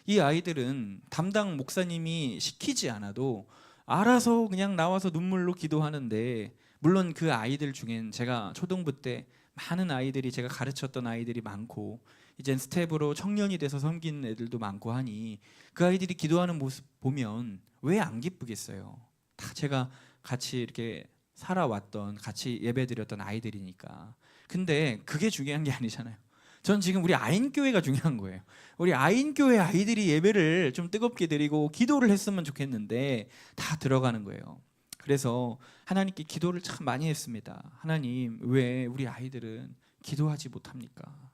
B: 이 아이들은 담당 목사님이 시키지 않아도 알아서 그냥 나와서 눈물로 기도하는데, 물론 그 아이들 중엔 제가 초등부 때 많은 아이들이 제가 가르쳤던 아이들이 많고 이젠 스텝으로 청년이 돼서 섬기는 애들도 많고 하니 그 아이들이 기도하는 모습 보면 왜 안 기쁘겠어요? 다 제가 같이 이렇게 살아왔던, 같이 예배드렸던 아이들이니까. 근데 그게 중요한 게 아니잖아요. 전 지금 우리 아인교회가 중요한 거예요. 우리 아인교회 아이들이 예배를 좀 뜨겁게 드리고 기도를 했으면 좋겠는데 다 들어가는 거예요. 그래서 하나님께 기도를 참 많이 했습니다. 하나님, 왜 우리 아이들은 기도하지 못합니까?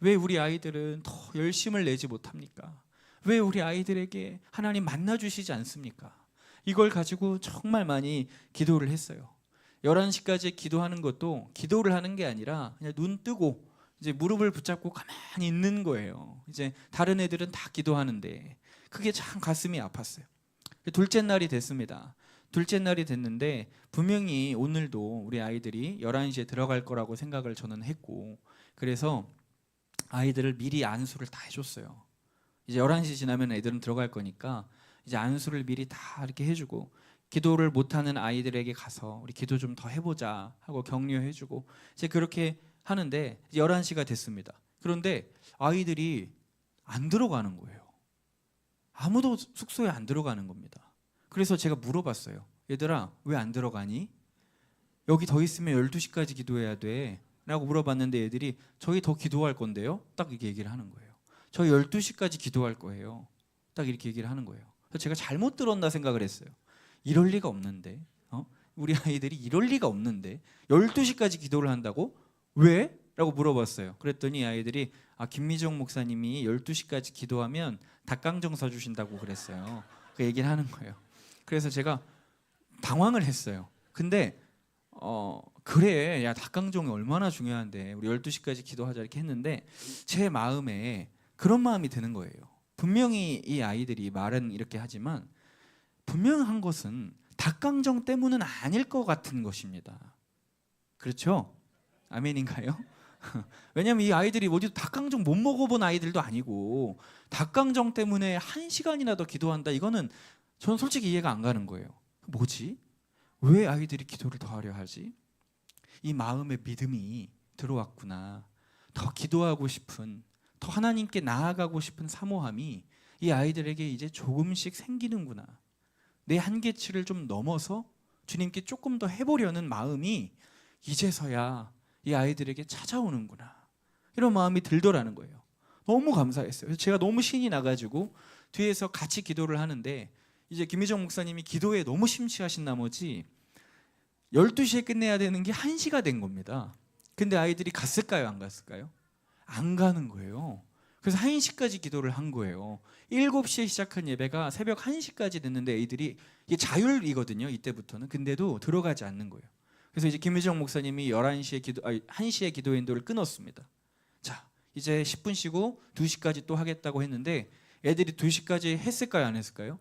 B: 왜 우리 아이들은 더 열심을 내지 못합니까? 왜 우리 아이들에게 하나님 만나주시지 않습니까? 이걸 가지고 정말 많이 기도를 했어요. 11시까지 기도하는 것도 기도를 하는 게 아니라 그냥 눈 뜨고 이제 무릎을 붙잡고 가만히 있는 거예요. 이제 다른 애들은 다 기도하는데 그게 참 가슴이 아팠어요. 둘째 날이 됐습니다. 둘째 날이 됐는데 분명히 오늘도 우리 아이들이 11시에 들어갈 거라고 생각을 저는 했고, 그래서 아이들을 미리 안수를 다 해줬어요. 이제 11시 지나면 애들은 들어갈 거니까 이제 안수를 미리 다 이렇게 해주고, 기도를 못하는 아이들에게 가서 우리 기도 좀 더 해보자 하고 격려해주고, 이제 그렇게 하는데 이제 11시가 됐습니다. 그런데 아이들이 안 들어가는 거예요. 아무도 숙소에 안 들어가는 겁니다. 그래서 제가 물어봤어요. 얘들아, 왜 안 들어가니? 여기 더 있으면 12시까지 기도해야 돼 라고 물어봤는데 애들이 저희 더 기도할 건데요? 딱 이렇게 얘기를 하는 거예요. 저희 12시까지 기도할 거예요. 딱 이렇게 얘기를 하는 거예요. 그래서 제가 잘못 들었나 생각을 했어요. 이럴 리가 없는데, 우리 아이들이 이럴 리가 없는데 12시까지 기도를 한다고? 왜? 라고 물어봤어요. 그랬더니 아이들이 김미정 목사님이 12시까지 기도하면 닭강정 사주신다고 그랬어요. 그 얘기를 하는 거예요. 그래서 제가 당황을 했어요. 근데 그래, 야, 닭강정이 얼마나 중요한데 우리 12시까지 기도하자 이렇게 했는데 제 마음에 그런 마음이 드는 거예요. 분명히 이 아이들이 말은 이렇게 하지만 분명한 것은 닭강정 때문은 아닐 것 같은 것입니다. 그렇죠? 아멘인가요? 왜냐면 이 아이들이 어디 닭강정 못 먹어본 아이들도 아니고 닭강정 때문에 1시간이나 더 기도한다, 이거는 저는 솔직히 이해가 안 가는 거예요. 뭐지? 왜 아이들이 기도를 더 하려 하지? 이 마음의 믿음이 들어왔구나. 더 기도하고 싶은, 더 하나님께 나아가고 싶은 사모함이 이 아이들에게 이제 조금씩 생기는구나. 내 한계치를 좀 넘어서 주님께 조금 더 해보려는 마음이 이제서야 이 아이들에게 찾아오는구나, 이런 마음이 들더라는 거예요. 너무 감사했어요. 제가 너무 신이 나가지고 뒤에서 같이 기도를 하는데 이제 김희정 목사님이 기도에 너무 심취하신 나머지 12시에 끝내야 되는 게 1시가 된 겁니다. 근데 아이들이 갔을까요? 안 갔을까요? 안 가는 거예요. 그래서 1시까지 기도를 한 거예요. 7시에 시작한 예배가 새벽 1시까지 됐는데 애들이, 이게 자율이거든요, 이때부터는. 근데도 들어가지 않는 거예요. 그래서 이제 김유정 목사님이 1시에 기도 인도를 끊었습니다. 자, 이제 10분 쉬고 2시까지 또 하겠다고 했는데 애들이 2시까지 했을까요? 안 했을까요?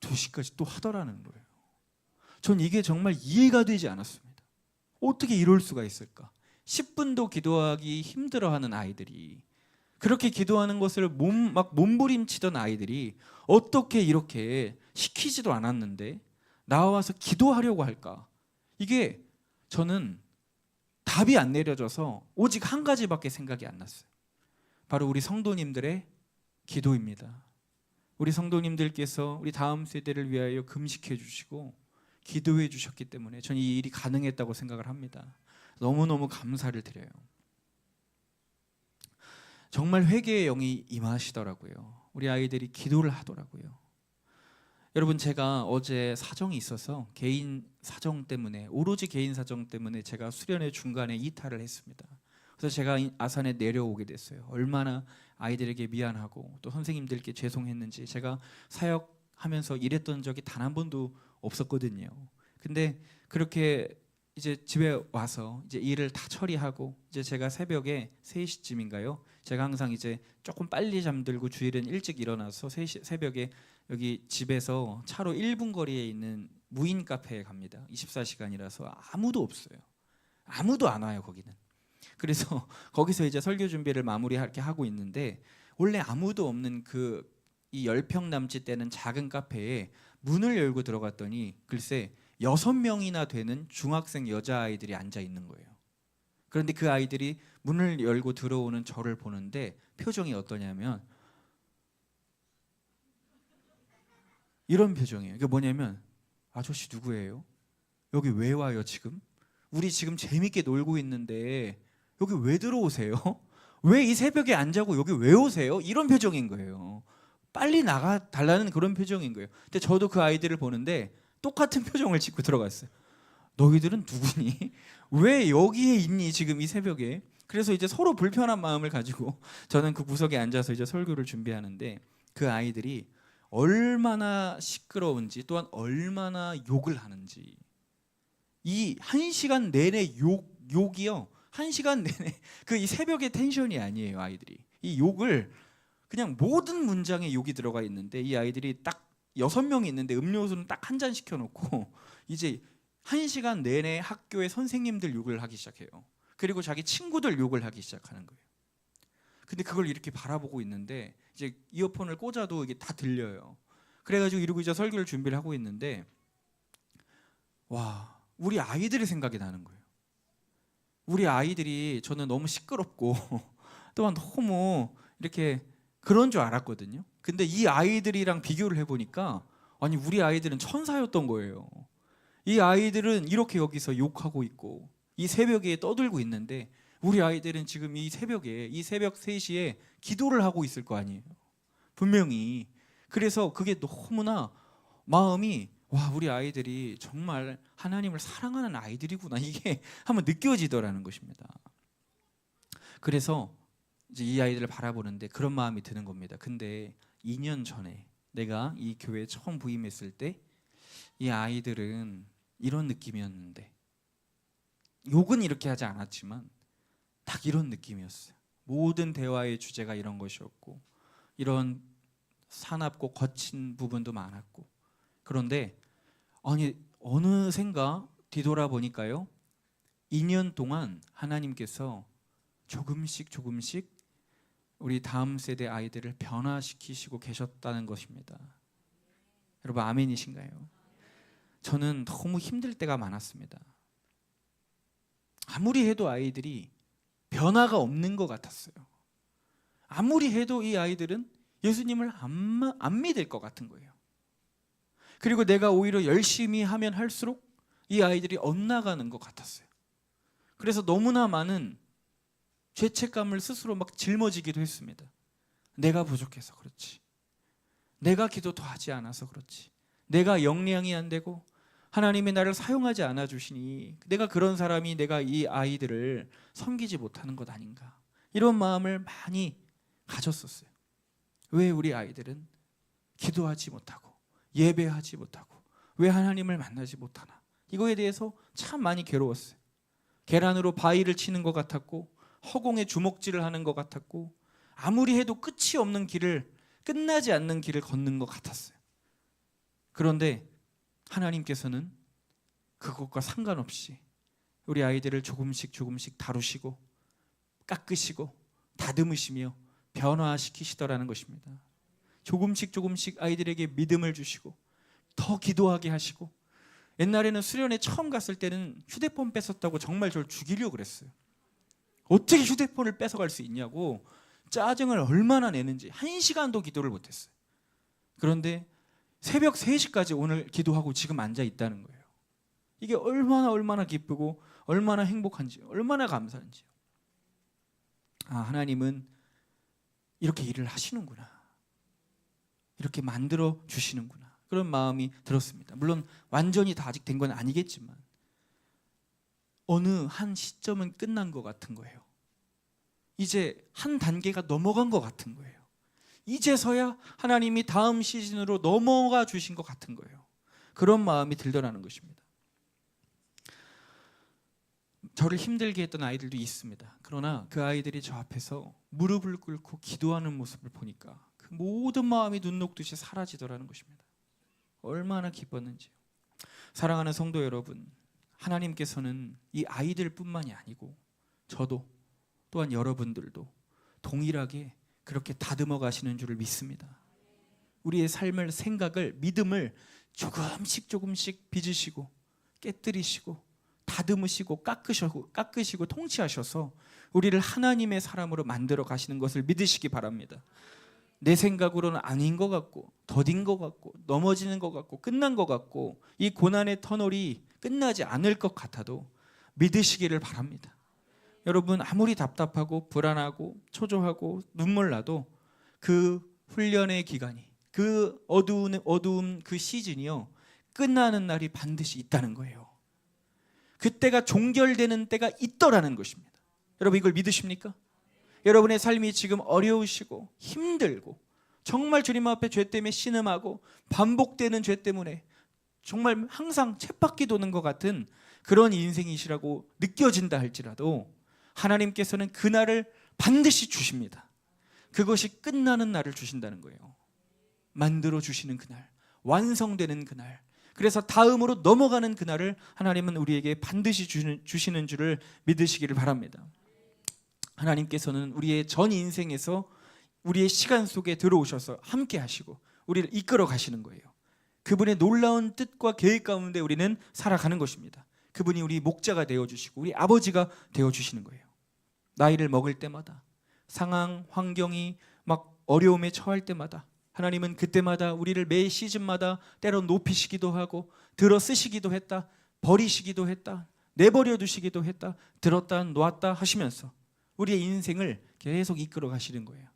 B: 2시까지 또 하더라는 거예요. 전 이게 정말 이해가 되지 않았습니다. 어떻게 이럴 수가 있을까? 10분도 기도하기 힘들어하는 아이들이, 그렇게 기도하는 것을 막 몸부림치던 아이들이 어떻게 이렇게 시키지도 않았는데 나와서 기도하려고 할까? 이게 저는 답이 안 내려져서 오직 한 가지밖에 생각이 안 났어요. 바로 우리 성도님들의 기도입니다. 우리 성도님들께서 우리 다음 세대를 위하여 금식해 주시고 기도해 주셨기 때문에 저는 이 일이 가능했다고 생각을 합니다. 너무너무 감사를 드려요. 정말 회개의 영이 임하시더라고요. 우리 아이들이 기도를 하더라고요. 여러분, 제가 어제 사정이 있어서 개인 사정 때문에, 오로지 개인 사정 때문에 제가 수련회 중간에 이탈을 했습니다. 그래서 제가 아산에 내려오게 됐어요. 얼마나 아이들에게 미안하고 또 선생님들께 죄송했는지. 제가 사역하면서 일했던 적이 단 한 번도 없었거든요. 근데 그렇게 이제 집에 와서 이제 일을 다 처리하고 이제 제가 새벽에 3시쯤인가요? 제가 항상 이제 조금 빨리 잠들고 주일은 일찍 일어나서 새벽에 여기 집에서 차로 1분 거리에 있는 무인 카페에 갑니다. 24시간이라서 아무도 없어요. 아무도 안 와요, 거기는. 그래서 거기서 이제 설교 준비를 이렇게 하고 있는데, 원래 아무도 없는 이 10평 남짓 되는 작은 카페에 문을 열고 들어갔더니 글쎄 6명이나 되는 중학생 여자아이들이 앉아 있는 거예요. 그런데 그 아이들이 문을 열고 들어오는 저를 보는데 표정이 어떠냐면 이런 표정이에요. 이게 뭐냐면, 아저씨 누구예요? 여기 왜 와요 지금? 우리 지금 재밌게 놀고 있는데 여기 왜 들어오세요? 왜 이 새벽에 안 자고 여기 왜 오세요? 이런 표정인 거예요. 빨리 나가 달라는 그런 표정인 거예요. 근데 저도 그 아이들을 보는데 똑같은 표정을 짓고 들어갔어요. 너희들은 누구니? 왜 여기에 있니 지금 이 새벽에? 그래서 이제 서로 불편한 마음을 가지고 저는 그 구석에 앉아서 이제 설교를 준비하는데, 그 아이들이 얼마나 시끄러운지, 또한 얼마나 욕을 하는지, 이 1시간 내내 욕이요. 1시간 내내 이 새벽의 텐션이 아니에요. 아이들이 이 욕을 그냥 모든 문장에 욕이 들어가 있는데 이 아이들이 딱 6명이 있는데 음료수는 딱 한 잔 시켜놓고 이제 1시간 내내 학교의 선생님들 욕을 하기 시작해요. 그리고 자기 친구들 욕을 하기 시작하는 거예요. 근데 그걸 이렇게 바라보고 있는데 이제 이어폰을 꽂아도 이게 다 들려요. 그래가지고 이러고 이제 설교를 준비를 하고 있는데 와, 우리 아이들의 생각이 나는 거예요. 우리 아이들이 저는 너무 시끄럽고 또한 너무 이렇게 그런 줄 알았거든요. 근데 이 아이들이랑 비교를 해보니까 아니 우리 아이들은 천사였던 거예요. 이 아이들은 이렇게 여기서 욕하고 있고 이 새벽에 떠들고 있는데 우리 아이들은 지금 이 새벽에 이 새벽 3시에 기도를 하고 있을 거 아니에요. 분명히. 그래서 그게 너무나 마음이 와, 우리 아이들이 정말 하나님을 사랑하는 아이들이구나 이게 한번 느껴지더라는 것입니다. 그래서 이제 이 아이들을 바라보는데 그런 마음이 드는 겁니다. 근데 2년 전에 내가 이 교회에 처음 부임했을 때 이 아이들은 이런 느낌이었는데 욕은 이렇게 하지 않았지만 딱 이런 느낌이었어요. 모든 대화의 주제가 이런 것이었고 이런 사납고 거친 부분도 많았고 그런데 아니 어느샌가 뒤돌아보니까요 2년 동안 하나님께서 조금씩 우리 다음 세대 아이들을 변화시키시고 계셨다는 것입니다. 여러분 아멘이신가요? 저는 너무 힘들 때가 많았습니다. 아무리 해도 아이들이 변화가 없는 것 같았어요. 아무리 해도 이 아이들은 예수님을 안 믿을 것 같은 거예요. 그리고 내가 오히려 열심히 하면 할수록 이 아이들이 엇나가는 것 같았어요. 그래서 너무나 많은 죄책감을 스스로 막 짊어지기도 했습니다. 내가 부족해서 그렇지. 내가 기도 더 하지 않아서 그렇지. 내가 역량이 안 되고 하나님이 나를 사용하지 않아 주시니 내가 그런 사람이 내가 이 아이들을 섬기지 못하는 것 아닌가. 이런 마음을 많이 가졌었어요. 왜 우리 아이들은 기도하지 못하고 예배하지 못하고 왜 하나님을 만나지 못하나. 이거에 대해서 참 많이 괴로웠어요. 계란으로 바위를 치는 것 같았고 허공에 주먹질을 하는 것 같았고 아무리 해도 끝이 없는 길을 끝나지 않는 길을 걷는 것 같았어요. 그런데 하나님께서는 그것과 상관없이 우리 아이들을 조금씩 다루시고 깎으시고 다듬으시며 변화시키시더라는 것입니다. 조금씩 아이들에게 믿음을 주시고 더 기도하게 하시고 옛날에는 수련회 처음 갔을 때는 휴대폰 뺏었다고 정말 저를 죽이려고 그랬어요. 어떻게 휴대폰을 뺏어갈 수 있냐고 짜증을 얼마나 내는지 1시간도 기도를 못했어요. 그런데 새벽 3시까지 오늘 기도하고 지금 앉아 있다는 거예요. 이게 얼마나 기쁘고 얼마나 행복한지 얼마나 감사한지요. 아, 하나님은 이렇게 일을 하시는구나. 이렇게 만들어 주시는구나. 그런 마음이 들었습니다. 물론 완전히 다 아직 된 건 아니겠지만 어느 한 시점은 끝난 것 같은 거예요. 이제 한 단계가 넘어간 것 같은 거예요. 이제서야 하나님이 다음 시즌으로 넘어가 주신 것 같은 거예요. 그런 마음이 들더라는 것입니다. 저를 힘들게 했던 아이들도 있습니다. 그러나 그 아이들이 저 앞에서 무릎을 꿇고 기도하는 모습을 보니까 그 모든 마음이 눈 녹듯이 사라지더라는 것입니다. 얼마나 기뻤는지요. 사랑하는 성도 여러분, 하나님께서는 이 아이들뿐만이 아니고 저도 또한 여러분들도 동일하게 그렇게 다듬어 가시는 줄을 믿습니다. 우리의 삶을, 생각을, 믿음을 조금씩 빚으시고 깨뜨리시고 다듬으시고 깎으시고 통치하셔서 우리를 하나님의 사람으로 만들어 가시는 것을 믿으시기 바랍니다. 내 생각으로는 아닌 것 같고 더딘 것 같고 넘어지는 것 같고 끝난 것 같고 이 고난의 터널이 끝나지 않을 것 같아도 믿으시기를 바랍니다. 여러분 아무리 답답하고 불안하고 초조하고 눈물 나도 그 훈련의 기간이 그 어두운 그 시즌이요 끝나는 날이 반드시 있다는 거예요. 그때가 종결되는 때가 있더라는 것입니다. 여러분 이걸 믿으십니까? 여러분의 삶이 지금 어려우시고 힘들고 정말 주님 앞에 죄 때문에 신음하고 반복되는 죄 때문에 정말 항상 쳇바퀴 도는 것 같은 그런 인생이시라고 느껴진다 할지라도 하나님께서는 그날을 반드시 주십니다. 그것이 끝나는 날을 주신다는 거예요. 만들어 주시는 그날, 완성되는 그날, 그래서 다음으로 넘어가는 그날을 하나님은 우리에게 반드시 주시는 줄을 믿으시기를 바랍니다. 하나님께서는 우리의 전 인생에서 우리의 시간 속에 들어오셔서 함께 하시고 우리를 이끌어 가시는 거예요. 그분의 놀라운 뜻과 계획 가운데 우리는 살아가는 것입니다. 그분이 우리 목자가 되어주시고 우리 아버지가 되어주시는 거예요. 나이를 먹을 때마다, 상황, 환경이 막 어려움에 처할 때마다 하나님은 그때마다 우리를 매 시즌마다 때로 높이시기도 하고 들어 쓰시기도 했다, 버리시기도 했다, 내버려 두시기도 했다, 들었다 놓았다 하시면서 우리의 인생을 계속 이끌어 가시는 거예요.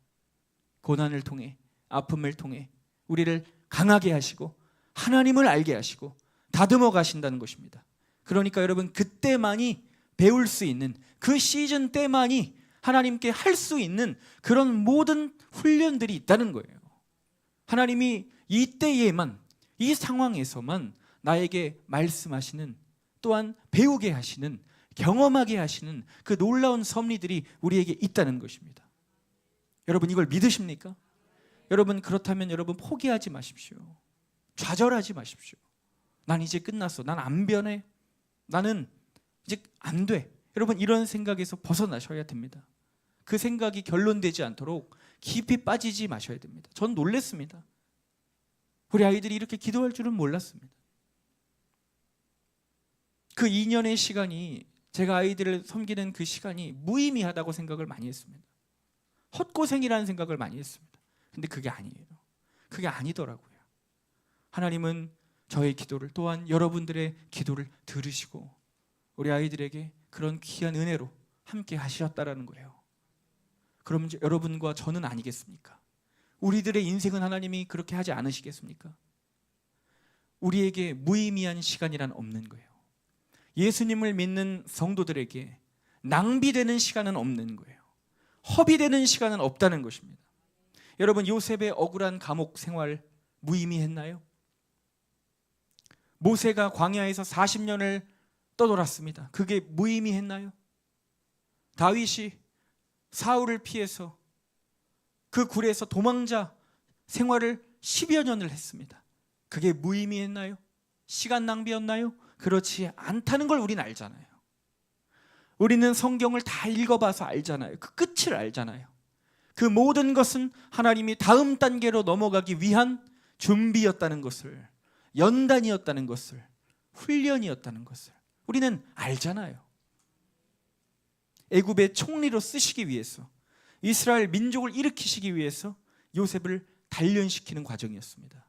B: 고난을 통해, 아픔을 통해 우리를 강하게 하시고 하나님을 알게 하시고 다듬어 가신다는 것입니다. 그러니까 여러분, 그때만이 배울 수 있는, 그 시즌 때만이 하나님께 할 수 있는 그런 모든 훈련들이 있다는 거예요. 하나님이 이때에만, 이 상황에서만 나에게 말씀하시는, 또한 배우게 하시는, 경험하게 하시는 그 놀라운 섭리들이 우리에게 있다는 것입니다. 여러분, 이걸 믿으십니까? 여러분, 그렇다면 여러분 포기하지 마십시오. 좌절하지 마십시오. 난 이제 끝났어. 난 안 변해. 나는 이제 안 돼. 여러분, 이런 생각에서 벗어나셔야 됩니다. 그 생각이 결론되지 않도록 깊이 빠지지 마셔야 됩니다. 전 놀랐습니다. 우리 아이들이 이렇게 기도할 줄은 몰랐습니다. 그 2년의 시간이, 제가 아이들을 섬기는 그 시간이 무의미하다고 생각을 많이 했습니다. 헛고생이라는 생각을 많이 했습니다. 근데 그게 아니에요. 그게 아니더라고요. 하나님은 저의 기도를, 또한 여러분들의 기도를 들으시고 우리 아이들에게 그런 귀한 은혜로 함께 하셨다라는 거예요. 그럼 이제 여러분과 저는 아니겠습니까? 우리들의 인생은 하나님이 그렇게 하지 않으시겠습니까? 우리에게 무의미한 시간이란 없는 거예요. 예수님을 믿는 성도들에게 낭비되는 시간은 없는 거예요. 허비되는 시간은 없다는 것입니다. 여러분, 요셉의 억울한 감옥 생활 무의미했나요? 모세가 광야에서 40년을 떠돌았습니다. 그게 무의미했나요? 다윗이 사울을 피해서 그 굴에서 도망자 생활을 10여 년을 했습니다. 그게 무의미했나요? 시간 낭비였나요? 그렇지 않다는 걸 우리는 알잖아요. 우리는 성경을 다 읽어봐서 알잖아요. 그 끝을 알잖아요. 그 모든 것은 하나님이 다음 단계로 넘어가기 위한 준비였다는 것을, 연단이었다는 것을, 훈련이었다는 것을 우리는 알잖아요. 애굽의 총리로 쓰시기 위해서, 이스라엘 민족을 일으키시기 위해서 요셉을 단련시키는 과정이었습니다.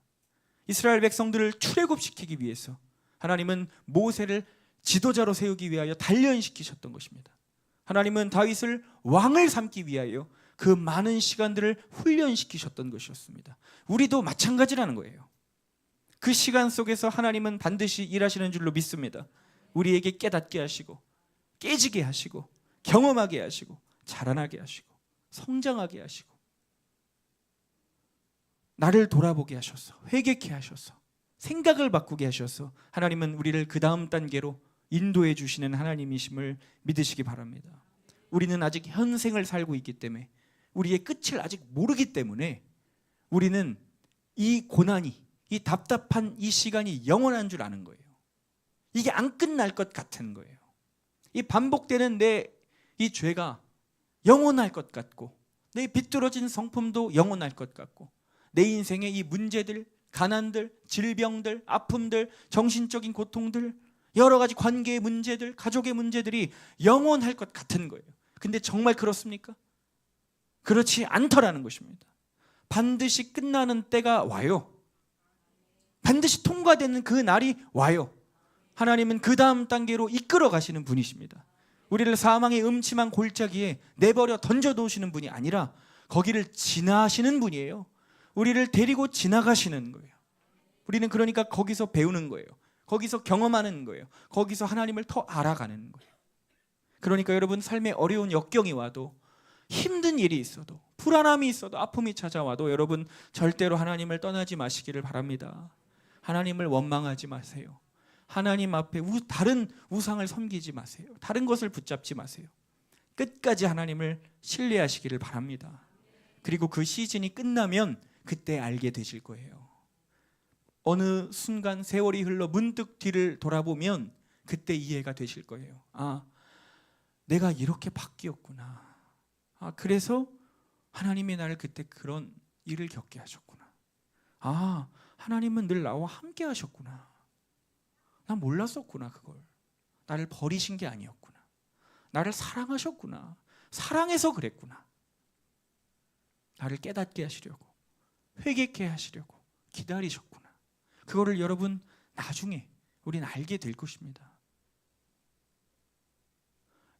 B: 이스라엘 백성들을 출애굽시키기 위해서 하나님은 모세를 지도자로 세우기 위하여 단련시키셨던 것입니다. 하나님은 다윗을 왕을 삼기 위하여 그 많은 시간들을 훈련시키셨던 것이었습니다. 우리도 마찬가지라는 거예요. 그 시간 속에서 하나님은 반드시 일하시는 줄로 믿습니다. 우리에게 깨닫게 하시고, 깨지게 하시고, 경험하게 하시고, 자라나게 하시고, 성장하게 하시고, 나를 돌아보게 하셔서, 회개케 하셔서, 생각을 바꾸게 하셔서 하나님은 우리를 그 다음 단계로 인도해 주시는 하나님이심을 믿으시기 바랍니다. 우리는 아직 현생을 살고 있기 때문에, 우리의 끝을 아직 모르기 때문에 우리는 이 고난이, 이 답답한 이 시간이 영원한 줄 아는 거예요. 이게 안 끝날 것 같은 거예요. 이 반복되는 내 이 죄가 영원할 것 같고, 내 비뚤어진 성품도 영원할 것 같고, 내 인생의 이 문제들, 가난들, 질병들, 아픔들, 정신적인 고통들, 여러 가지 관계의 문제들, 가족의 문제들이 영원할 것 같은 거예요. 근데 정말 그렇습니까? 그렇지 않더라는 것입니다. 반드시 끝나는 때가 와요. 반드시 통과되는 그 날이 와요. 하나님은 그 다음 단계로 이끌어 가시는 분이십니다. 우리를 사망의 음침한 골짜기에 내버려 던져 놓으시는 분이 아니라 거기를 지나시는 분이에요. 우리를 데리고 지나가시는 거예요. 우리는 그러니까 거기서 배우는 거예요. 거기서 경험하는 거예요. 거기서 하나님을 더 알아가는 거예요. 그러니까 여러분, 삶에 어려운 역경이 와도, 힘든 일이 있어도, 불안함이 있어도, 아픔이 찾아와도 여러분 절대로 하나님을 떠나지 마시기를 바랍니다. 하나님을 원망하지 마세요. 하나님 앞에 다른 우상을 섬기지 마세요. 다른 것을 붙잡지 마세요. 끝까지 하나님을 신뢰하시기를 바랍니다. 그리고 그 시즌이 끝나면 그때 알게 되실 거예요. 어느 순간 세월이 흘러 문득 뒤를 돌아보면 그때 이해가 되실 거예요. 아, 내가 이렇게 바뀌었구나. 아, 그래서 하나님이 나를 그때 그런 일을 겪게 하셨구나. 아, 하나님은 늘 나와 함께 하셨구나. 난 몰랐었구나. 그걸 나를 버리신 게 아니었구나. 나를 사랑하셨구나. 사랑해서 그랬구나. 나를 깨닫게 하시려고, 회개케 하시려고 기다리셨구나. 그거를 여러분 나중에 우리는 알게 될 것입니다.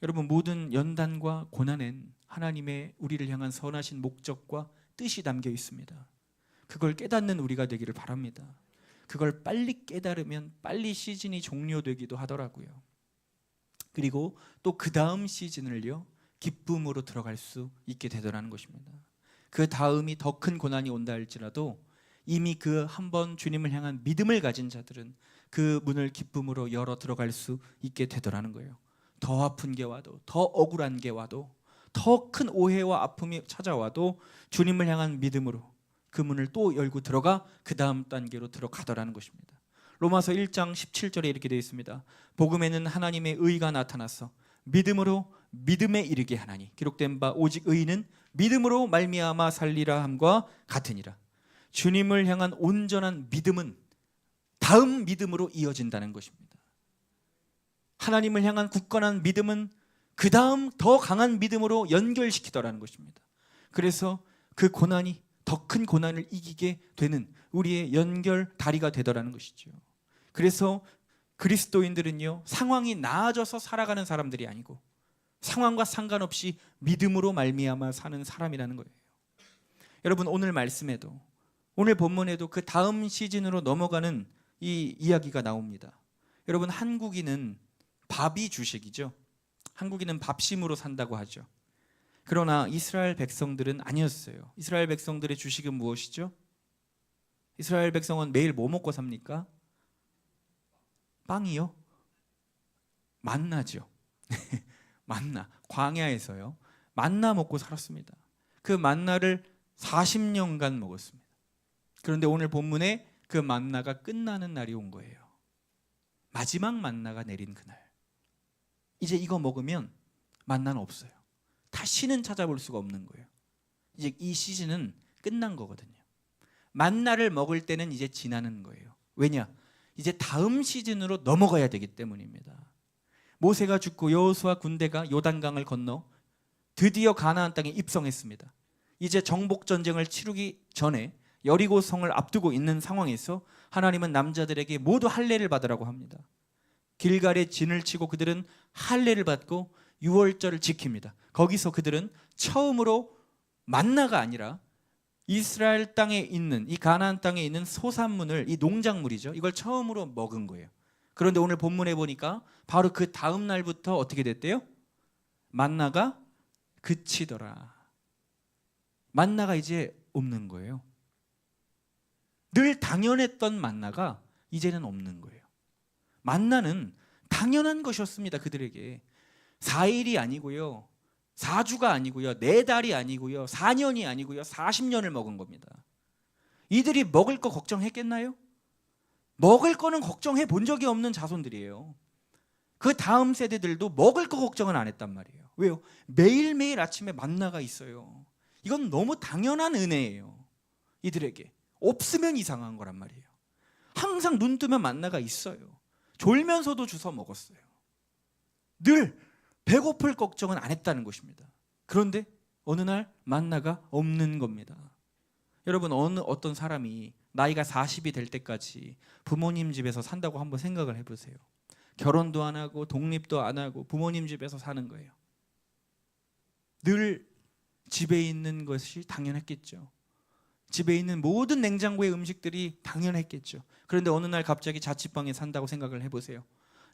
B: 여러분, 모든 연단과 고난엔 하나님의 우리를 향한 선하신 목적과 뜻이 담겨 있습니다. 그걸 깨닫는 우리가 되기를 바랍니다. 그걸 빨리 깨달으면 빨리 시즌이 종료되기도 하더라고요. 그리고 또 그 다음 시즌을요, 기쁨으로 들어갈 수 있게 되더라는 것입니다. 그 다음이 더 큰 고난이 온다 할지라도 이미 그 한 번 주님을 향한 믿음을 가진 자들은 그 문을 기쁨으로 열어 들어갈 수 있게 되더라는 거예요. 더 아픈 게 와도, 더 억울한 게 와도, 더 큰 오해와 아픔이 찾아와도 주님을 향한 믿음으로 그 문을 또 열고 들어가 그 다음 단계로 들어가더라는 것입니다. 로마서 1장 17절에 이렇게 되어 있습니다. 복음에는 하나님의 의가 나타나서 믿음으로 믿음에 이르게 하나니 기록된 바 오직 의인은 믿음으로 말미암아 살리라 함과 같으니라. 주님을 향한 온전한 믿음은 다음 믿음으로 이어진다는 것입니다. 하나님을 향한 굳건한 믿음은 그 다음 더 강한 믿음으로 연결시키더라는 것입니다. 그래서 그 고난이 더 큰 고난을 이기게 되는 우리의 연결 다리가 되더라는 것이죠. 그래서 그리스도인들은요, 상황이 나아져서 살아가는 사람들이 아니고 상황과 상관없이 믿음으로 말미암아 사는 사람이라는 거예요. 여러분, 오늘 말씀에도, 오늘 본문에도 그 다음 시즌으로 넘어가는 이 이야기가 나옵니다. 여러분, 한국인은 밥이 주식이죠. 한국인은 밥심으로 산다고 하죠. 그러나 이스라엘 백성들은 아니었어요. 이스라엘 백성들의 주식은 무엇이죠? 이스라엘 백성은 매일 뭐 먹고 삽니까? 빵이요? 만나죠. 만나, 광야에서요, 만나 먹고 살았습니다. 그 만나를 40년간 먹었습니다. 그런데 오늘 본문에 그 만나가 끝나는 날이 온 거예요. 마지막 만나가 내린 그날. 이제 이거 먹으면 만나는 없어요. 다시는 찾아볼 수가 없는 거예요. 이제 이 시즌은 끝난 거거든요. 만나를 먹을 때는 이제 지나는 거예요. 왜냐? 이제 다음 시즌으로 넘어가야 되기 때문입니다. 모세가 죽고 여호수아 군대가 요단강을 건너 드디어 가나안 땅에 입성했습니다. 이제 정복 전쟁을 치르기 전에 여리고 성을 앞두고 있는 상황에서 하나님은 남자들에게 모두 할례를 받으라고 합니다. 길갈에 진을 치고 그들은 할례를 받고 유월절을 지킵니다. 거기서 그들은 처음으로 만나가 아니라 이스라엘 땅에 있는, 이 가나안 땅에 있는 소산물을, 이 농작물이죠, 이걸 처음으로 먹은 거예요. 그런데 오늘 본문에 보니까 바로 그 다음 날부터 어떻게 됐대요? 만나가 그치더라. 만나가 이제 없는 거예요. 늘 당연했던 만나가 이제는 없는 거예요. 만나는 당연한 것이었습니다. 그들에게 4일이 아니고요, 4주가 아니고요, 4달이 아니고요, 4년이 아니고요, 40년을 먹은 겁니다. 이들이 먹을 거 걱정했겠나요? 먹을 거는 걱정해 본 적이 없는 자손들이에요. 그 다음 세대들도 먹을 거 걱정은 안 했단 말이에요. 왜요? 매일매일 아침에 만나가 있어요. 이건 너무 당연한 은혜예요. 이들에게 없으면 이상한 거란 말이에요. 항상 눈 뜨면 만나가 있어요. 졸면서도 주워 먹었어요. 늘 배고플 걱정은 안 했다는 것입니다. 그런데 어느 날 만나가 없는 겁니다. 여러분, 어떤 사람이 나이가 40이 될 때까지 부모님 집에서 산다고 한번 생각을 해보세요. 결혼도 안 하고 독립도 안 하고 부모님 집에서 사는 거예요. 늘 집에 있는 것이 당연했겠죠. 집에 있는 모든 냉장고의 음식들이 당연했겠죠. 그런데 어느 날 갑자기 자취방에 산다고 생각을 해보세요.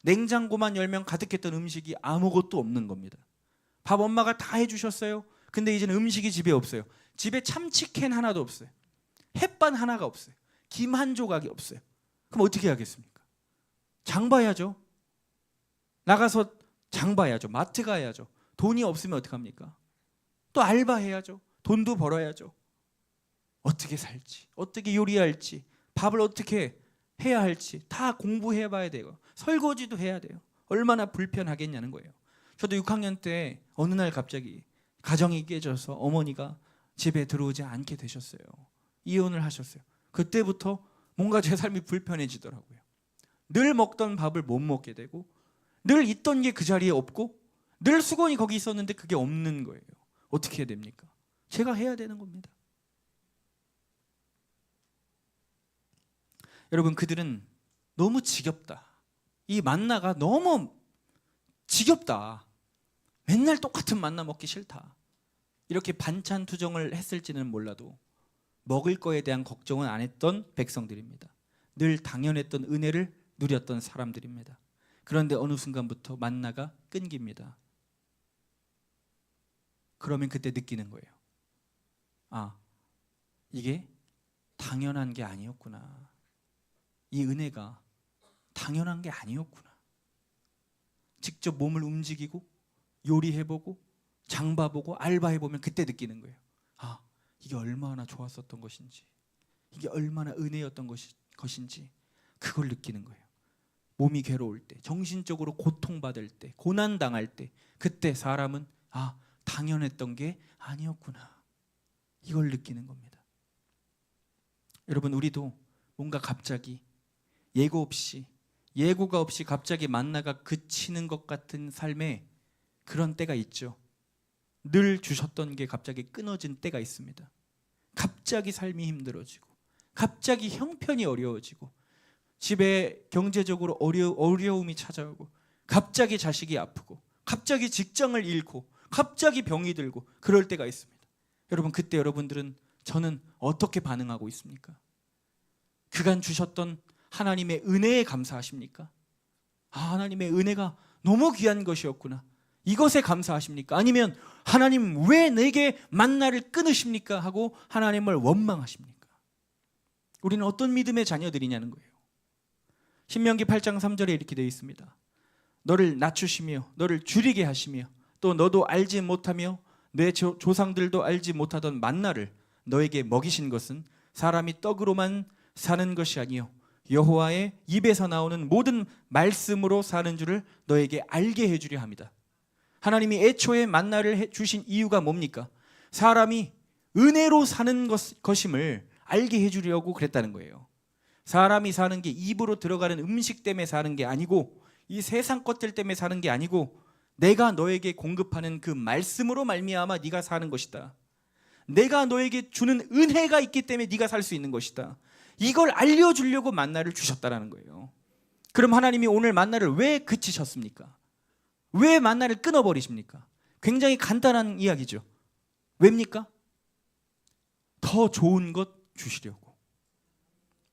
B: 냉장고만 열면 가득했던 음식이 아무것도 없는 겁니다. 밥 엄마가 다 해주셨어요. 근데 이제는 음식이 집에 없어요. 집에 참치캔 하나도 없어요. 햇반 하나가 없어요. 김 한 조각이 없어요. 그럼 어떻게 하겠습니까? 장 봐야죠. 나가서 장 봐야죠. 마트 가야죠. 돈이 없으면 어떡합니까? 또 알바해야죠. 돈도 벌어야죠. 어떻게 살지, 어떻게 요리할지, 밥을 어떻게 해야 할지 다 공부해 봐야 돼요. 설거지도 해야 돼요. 얼마나 불편하겠냐는 거예요. 저도 6학년 때 어느 날 갑자기 가정이 깨져서 어머니가 집에 들어오지 않게 되셨어요. 이혼을 하셨어요. 그때부터 뭔가 제 삶이 불편해지더라고요. 늘 먹던 밥을 못 먹게 되고, 늘 있던 게 그 자리에 없고, 늘 수건이 거기 있었는데 그게 없는 거예요. 어떻게 해야 됩니까? 제가 해야 되는 겁니다. 여러분, 그들은 너무 지겹다. 이 만나가 너무 지겹다. 맨날 똑같은 만나 먹기 싫다. 이렇게 반찬 투정을 했을지는 몰라도 먹을 거에 대한 걱정은 안 했던 백성들입니다. 늘 당연했던 은혜를 누렸던 사람들입니다. 그런데 어느 순간부터 만나가 끊깁니다. 그러면 그때 느끼는 거예요. 아, 이게 당연한 게 아니었구나. 이 은혜가 당연한 게 아니었구나. 직접 몸을 움직이고 요리해보고 장봐보고 알바해보면 그때 느끼는 거예요. 아, 이게 얼마나 좋았었던 것인지, 이게 얼마나 은혜였던 것인지 그걸 느끼는 거예요. 몸이 괴로울 때, 정신적으로 고통받을 때, 고난당할 때, 그때 사람은 아, 당연했던 게 아니었구나, 이걸 느끼는 겁니다. 여러분, 우리도 뭔가 갑자기 예고가 없이 갑자기 만나가 그치는 것 같은 삶에 그런 때가 있죠. 늘 주셨던 게 갑자기 끊어진 때가 있습니다. 갑자기 삶이 힘들어지고, 갑자기 형편이 어려워지고, 집에 경제적으로 어려움이 찾아오고, 갑자기 자식이 아프고, 갑자기 직장을 잃고, 갑자기 병이 들고, 그럴 때가 있습니다. 여러분, 그때 여러분들은, 저는 어떻게 반응하고 있습니까? 그간 주셨던 하나님의 은혜에 감사하십니까? 아, 하나님의 은혜가 너무 귀한 것이었구나, 이것에 감사하십니까? 아니면 하나님 왜 내게 만나를 끊으십니까? 하고 하나님을 원망하십니까? 우리는 어떤 믿음의 자녀들이냐는 거예요. 신명기 8장 3절에 이렇게 되어 있습니다. 너를 낮추시며 너를 줄이게 하시며 또 너도 알지 못하며 내 조상들도 알지 못하던 만나를 너에게 먹이신 것은 사람이 떡으로만 사는 것이 아니요 여호와의 입에서 나오는 모든 말씀으로 사는 줄을 너에게 알게 해주려 합니다. 하나님이 애초에 만나를 주신 이유가 뭡니까? 사람이 은혜로 사는 것임을 알게 해주려고 그랬다는 거예요. 사람이 사는 게 입으로 들어가는 음식 때문에 사는 게 아니고, 이 세상 것들 때문에 사는 게 아니고, 내가 너에게 공급하는 그 말씀으로 말미암아 네가 사는 것이다. 내가 너에게 주는 은혜가 있기 때문에 네가 살 수 있는 것이다. 이걸 알려주려고 만나를 주셨다라는 거예요. 그럼 하나님이 오늘 만나를 왜 그치셨습니까? 왜 만나를 끊어버리십니까? 굉장히 간단한 이야기죠. 왜입니까? 더 좋은 것 주시려고.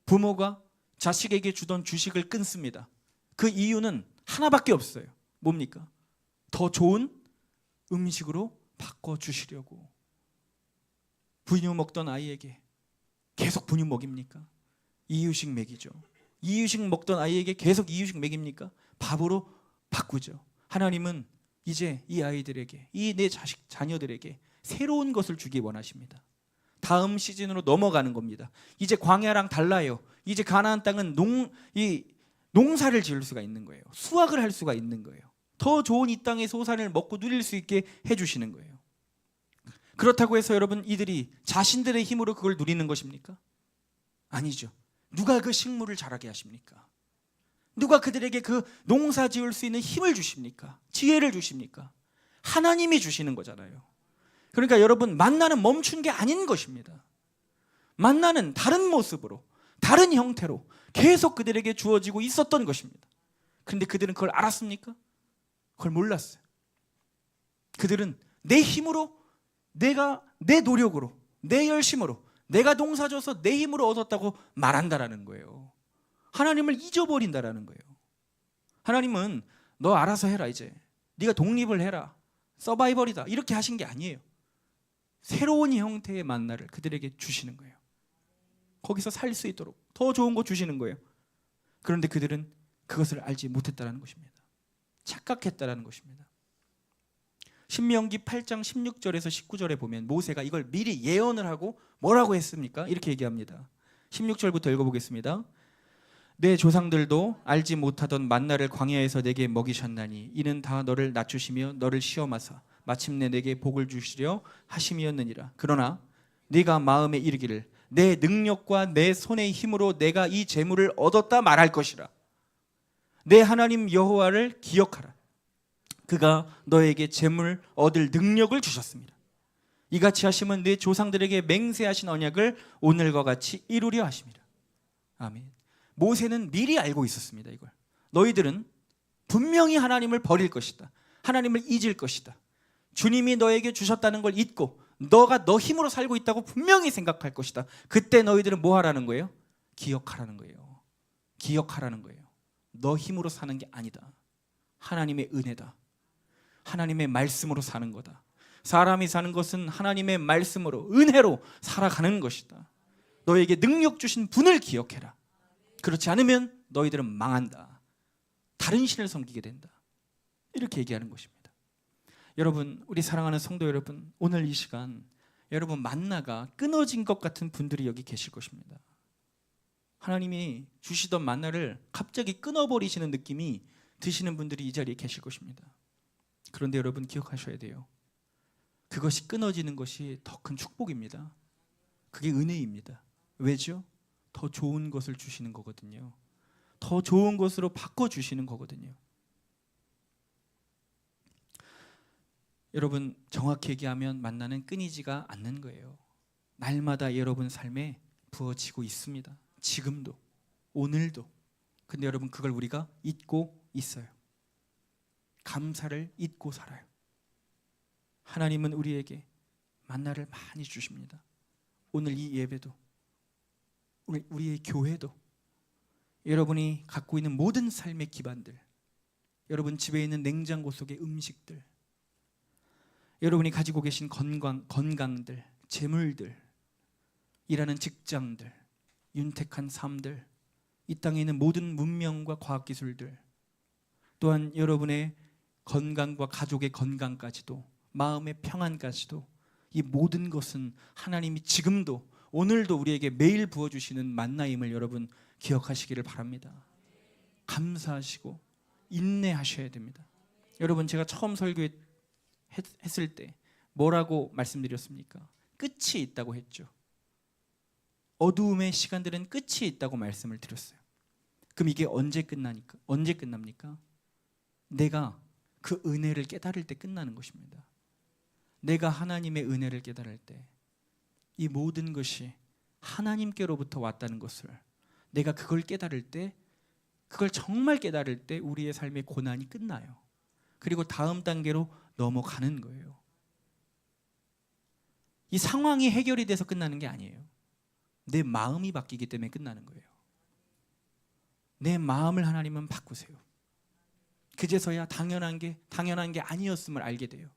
B: 부모가 자식에게 주던 주식을 끊습니다. 그 이유는 하나밖에 없어요. 뭡니까? 더 좋은 음식으로 바꿔주시려고. 분유 먹던 아이에게 계속 분유 먹입니까? 이유식 먹이죠. 이유식 먹던 아이에게 계속 이유식 먹입니까? 밥으로 바꾸죠. 하나님은 이제 이 아이들에게, 이 내 자녀들에게 새로운 것을 주기 원하십니다. 다음 시즌으로 넘어가는 겁니다. 이제 광야랑 달라요. 이제 가나안 땅은 농사를 지을 수가 있는 거예요. 수확을 할 수가 있는 거예요. 더 좋은 이 땅의 소산을 먹고 누릴 수 있게 해주시는 거예요. 그렇다고 해서 여러분, 이들이 자신들의 힘으로 그걸 누리는 것입니까? 아니죠. 누가 그 식물을 자라게 하십니까? 누가 그들에게 그 농사 지을 수 있는 힘을 주십니까? 지혜를 주십니까? 하나님이 주시는 거잖아요. 그러니까 여러분, 만나는 멈춘 게 아닌 것입니다. 만나는 다른 모습으로, 다른 형태로 계속 그들에게 주어지고 있었던 것입니다. 그런데 그들은 그걸 알았습니까? 그걸 몰랐어요. 그들은 내 힘으로, 내 노력으로, 내 열심으로, 내가 농사져서 내 힘으로 얻었다고 말한다라는 거예요. 하나님을 잊어버린다라는 거예요. 하나님은 너 알아서 해라, 이제 네가 독립을 해라, 서바이벌이다, 이렇게 하신 게 아니에요. 새로운 형태의 만나를 그들에게 주시는 거예요. 거기서 살 수 있도록 더 좋은 거 주시는 거예요. 그런데 그들은 그것을 알지 못했다라는 것입니다. 착각했다라는 것입니다. 신명기 8장 16절에서 19절에 보면 모세가 이걸 미리 예언을 하고 뭐라고 했습니까? 이렇게 얘기합니다. 16절부터 읽어보겠습니다. 내 조상들도 알지 못하던 만나를 광야에서 내게 먹이셨나니 이는 다 너를 낮추시며 너를 시험하사 마침내 내게 복을 주시려 하심이었느니라. 그러나 네가 마음에 이르기를 내 능력과 내 손의 힘으로 내가 이 재물을 얻었다 말할 것이라. 내 하나님 여호와를 기억하라. 그가 너에게 재물 얻을 능력을 주셨습니다. 이같이 하시면 내 조상들에게 맹세하신 언약을 오늘과 같이 이루려 하심이라. 아멘. 모세는 미리 알고 있었습니다. 이걸 너희들은 분명히 하나님을 버릴 것이다. 하나님을 잊을 것이다. 주님이 너에게 주셨다는 걸 잊고 너가 너 힘으로 살고 있다고 분명히 생각할 것이다. 그때 너희들은 뭐 하라는 거예요? 기억하라는 거예요. 기억하라는 거예요. 너 힘으로 사는 게 아니다. 하나님의 은혜다. 하나님의 말씀으로 사는 거다. 사람이 사는 것은 하나님의 말씀으로 은혜로 살아가는 것이다. 너에게 능력 주신 분을 기억해라. 그렇지 않으면 너희들은 망한다. 다른 신을 섬기게 된다. 이렇게 얘기하는 것입니다. 여러분, 우리 사랑하는 성도 여러분, 오늘 이 시간 여러분 만나가 끊어진 것 같은 분들이 여기 계실 것입니다. 하나님이 주시던 만나를 갑자기 끊어버리시는 느낌이 드시는 분들이 이 자리에 계실 것입니다. 그런데 여러분 기억하셔야 돼요. 그것이 끊어지는 것이 더 큰 축복입니다. 그게 은혜입니다. 왜죠? 더 좋은 것을 주시는 거거든요. 더 좋은 것으로 바꿔주시는 거거든요. 여러분, 정확히 얘기하면 만나는 끊이지가 않는 거예요. 날마다 여러분 삶에 부어지고 있습니다. 지금도, 오늘도. 근데 여러분 그걸 우리가 잊고 있어요. 감사를 잊고 살아요. 하나님은 우리에게 만나를 많이 주십니다. 오늘 이 예배도, 우리의 교회도, 여러분이 갖고 있는 모든 삶의 기반들, 여러분 집에 있는 냉장고 속의 음식들, 여러분이 가지고 계신 건강들, 재물들, 일하는 직장들, 윤택한 삶들, 이 땅에 있는 모든 문명과 과학기술들, 또한 여러분의 건강과 가족의 건강까지도, 마음의 평안까지도, 이 모든 것은 하나님이 지금도 오늘도 우리에게 매일 부어주시는 만나임을 여러분 기억하시기를 바랍니다. 감사하시고 인내하셔야 됩니다. 여러분, 제가 처음 설교했을 때 뭐라고 말씀드렸습니까? 끝이 있다고 했죠. 어두움의 시간들은 끝이 있다고 말씀을 드렸어요. 그럼 이게 언제 끝납니까? 내가 그 은혜를 깨달을 때 끝나는 것입니다. 내가 하나님의 은혜를 깨달을 때 이 모든 것이 하나님께로부터 왔다는 것을 내가 그걸 깨달을 때, 그걸 정말 깨달을 때 우리의 삶의 고난이 끝나요. 그리고 다음 단계로 넘어가는 거예요. 이 상황이 해결이 돼서 끝나는 게 아니에요. 내 마음이 바뀌기 때문에 끝나는 거예요. 내 마음을 하나님은 바꾸세요. 그제서야 당연한 게 아니었음을 알게 돼요.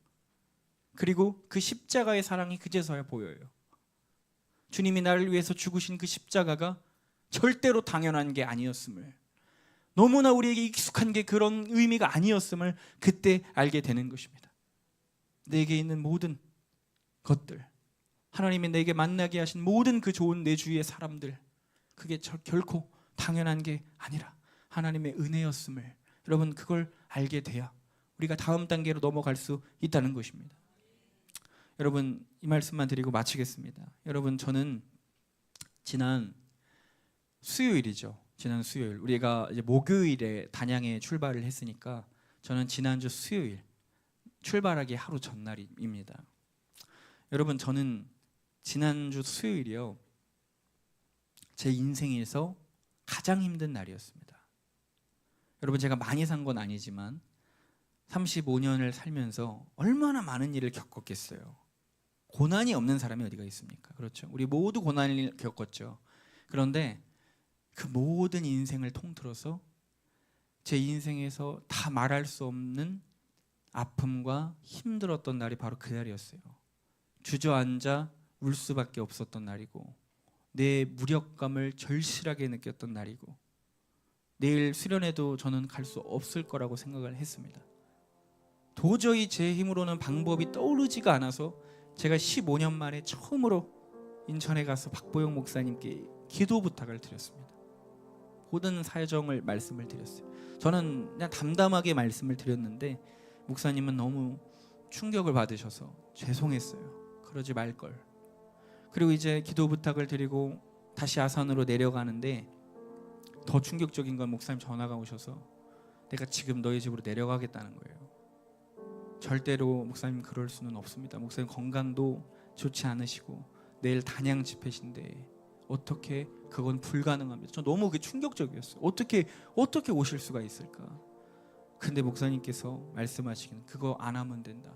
B: 그리고 그 십자가의 사랑이 그제서야 보여요. 주님이 나를 위해서 죽으신 그 십자가가 절대로 당연한 게 아니었음을, 너무나 우리에게 익숙한 게 그런 의미가 아니었음을 그때 알게 되는 것입니다. 내게 있는 모든 것들, 하나님이 내게 만나게 하신 모든 그 좋은 내 주위의 사람들, 그게 결코 당연한 게 아니라 하나님의 은혜였음을 여러분 그걸 알게 돼야 우리가 다음 단계로 넘어갈 수 있다는 것입니다. 여러분, 이 말씀만 드리고 마치겠습니다. 여러분, 저는 지난 수요일이죠. 지난 수요일 우리가 이제 목요일에 단양에 출발을 했으니까 저는 지난주 수요일 출발하기 하루 전날입니다. 여러분, 저는 지난주 수요일이요, 제 인생에서 가장 힘든 날이었습니다. 여러분, 제가 많이 산 건 아니지만 35년을 살면서 얼마나 많은 일을 겪었겠어요. 고난이 없는 사람이 어디가 있습니까? 그렇죠. 우리 모두 고난을 겪었죠. 그런데 그 모든 인생을 통틀어서 제 인생에서 다 말할 수 없는 아픔과 힘들었던 날이 바로 그 날이었어요. 주저앉아 울 수밖에 없었던 날이고, 내 무력감을 절실하게 느꼈던 날이고, 내일 수련회도 저는 갈 수 없을 거라고 생각을 했습니다. 도저히 제 힘으로는 방법이 떠오르지가 않아서 제가 15년 만에 처음으로 인천에 가서 박보영 목사님께 기도 부탁을 드렸습니다. 모든 사정을 말씀을 드렸어요. 저는 그냥 담담하게 말씀을 드렸는데 목사님은 너무 충격을 받으셔서 죄송했어요. 그러지 말걸. 그리고 이제 기도 부탁을 드리고 다시 아산으로 내려가는데 더 충격적인 건 목사님 전화가 오셔서 내가 지금 너희 집으로 내려가겠다는 거예요. 절대로 목사님 그럴 수는 없습니다. 목사님 건강도 좋지 않으시고 내일 단양 집회신데 어떻게 그건 불가능합니다. 저 너무 그게 충격적이었어요. 어떻게 오실 수가 있을까? 근데 목사님께서 말씀하시기는 그거 안 하면 된다.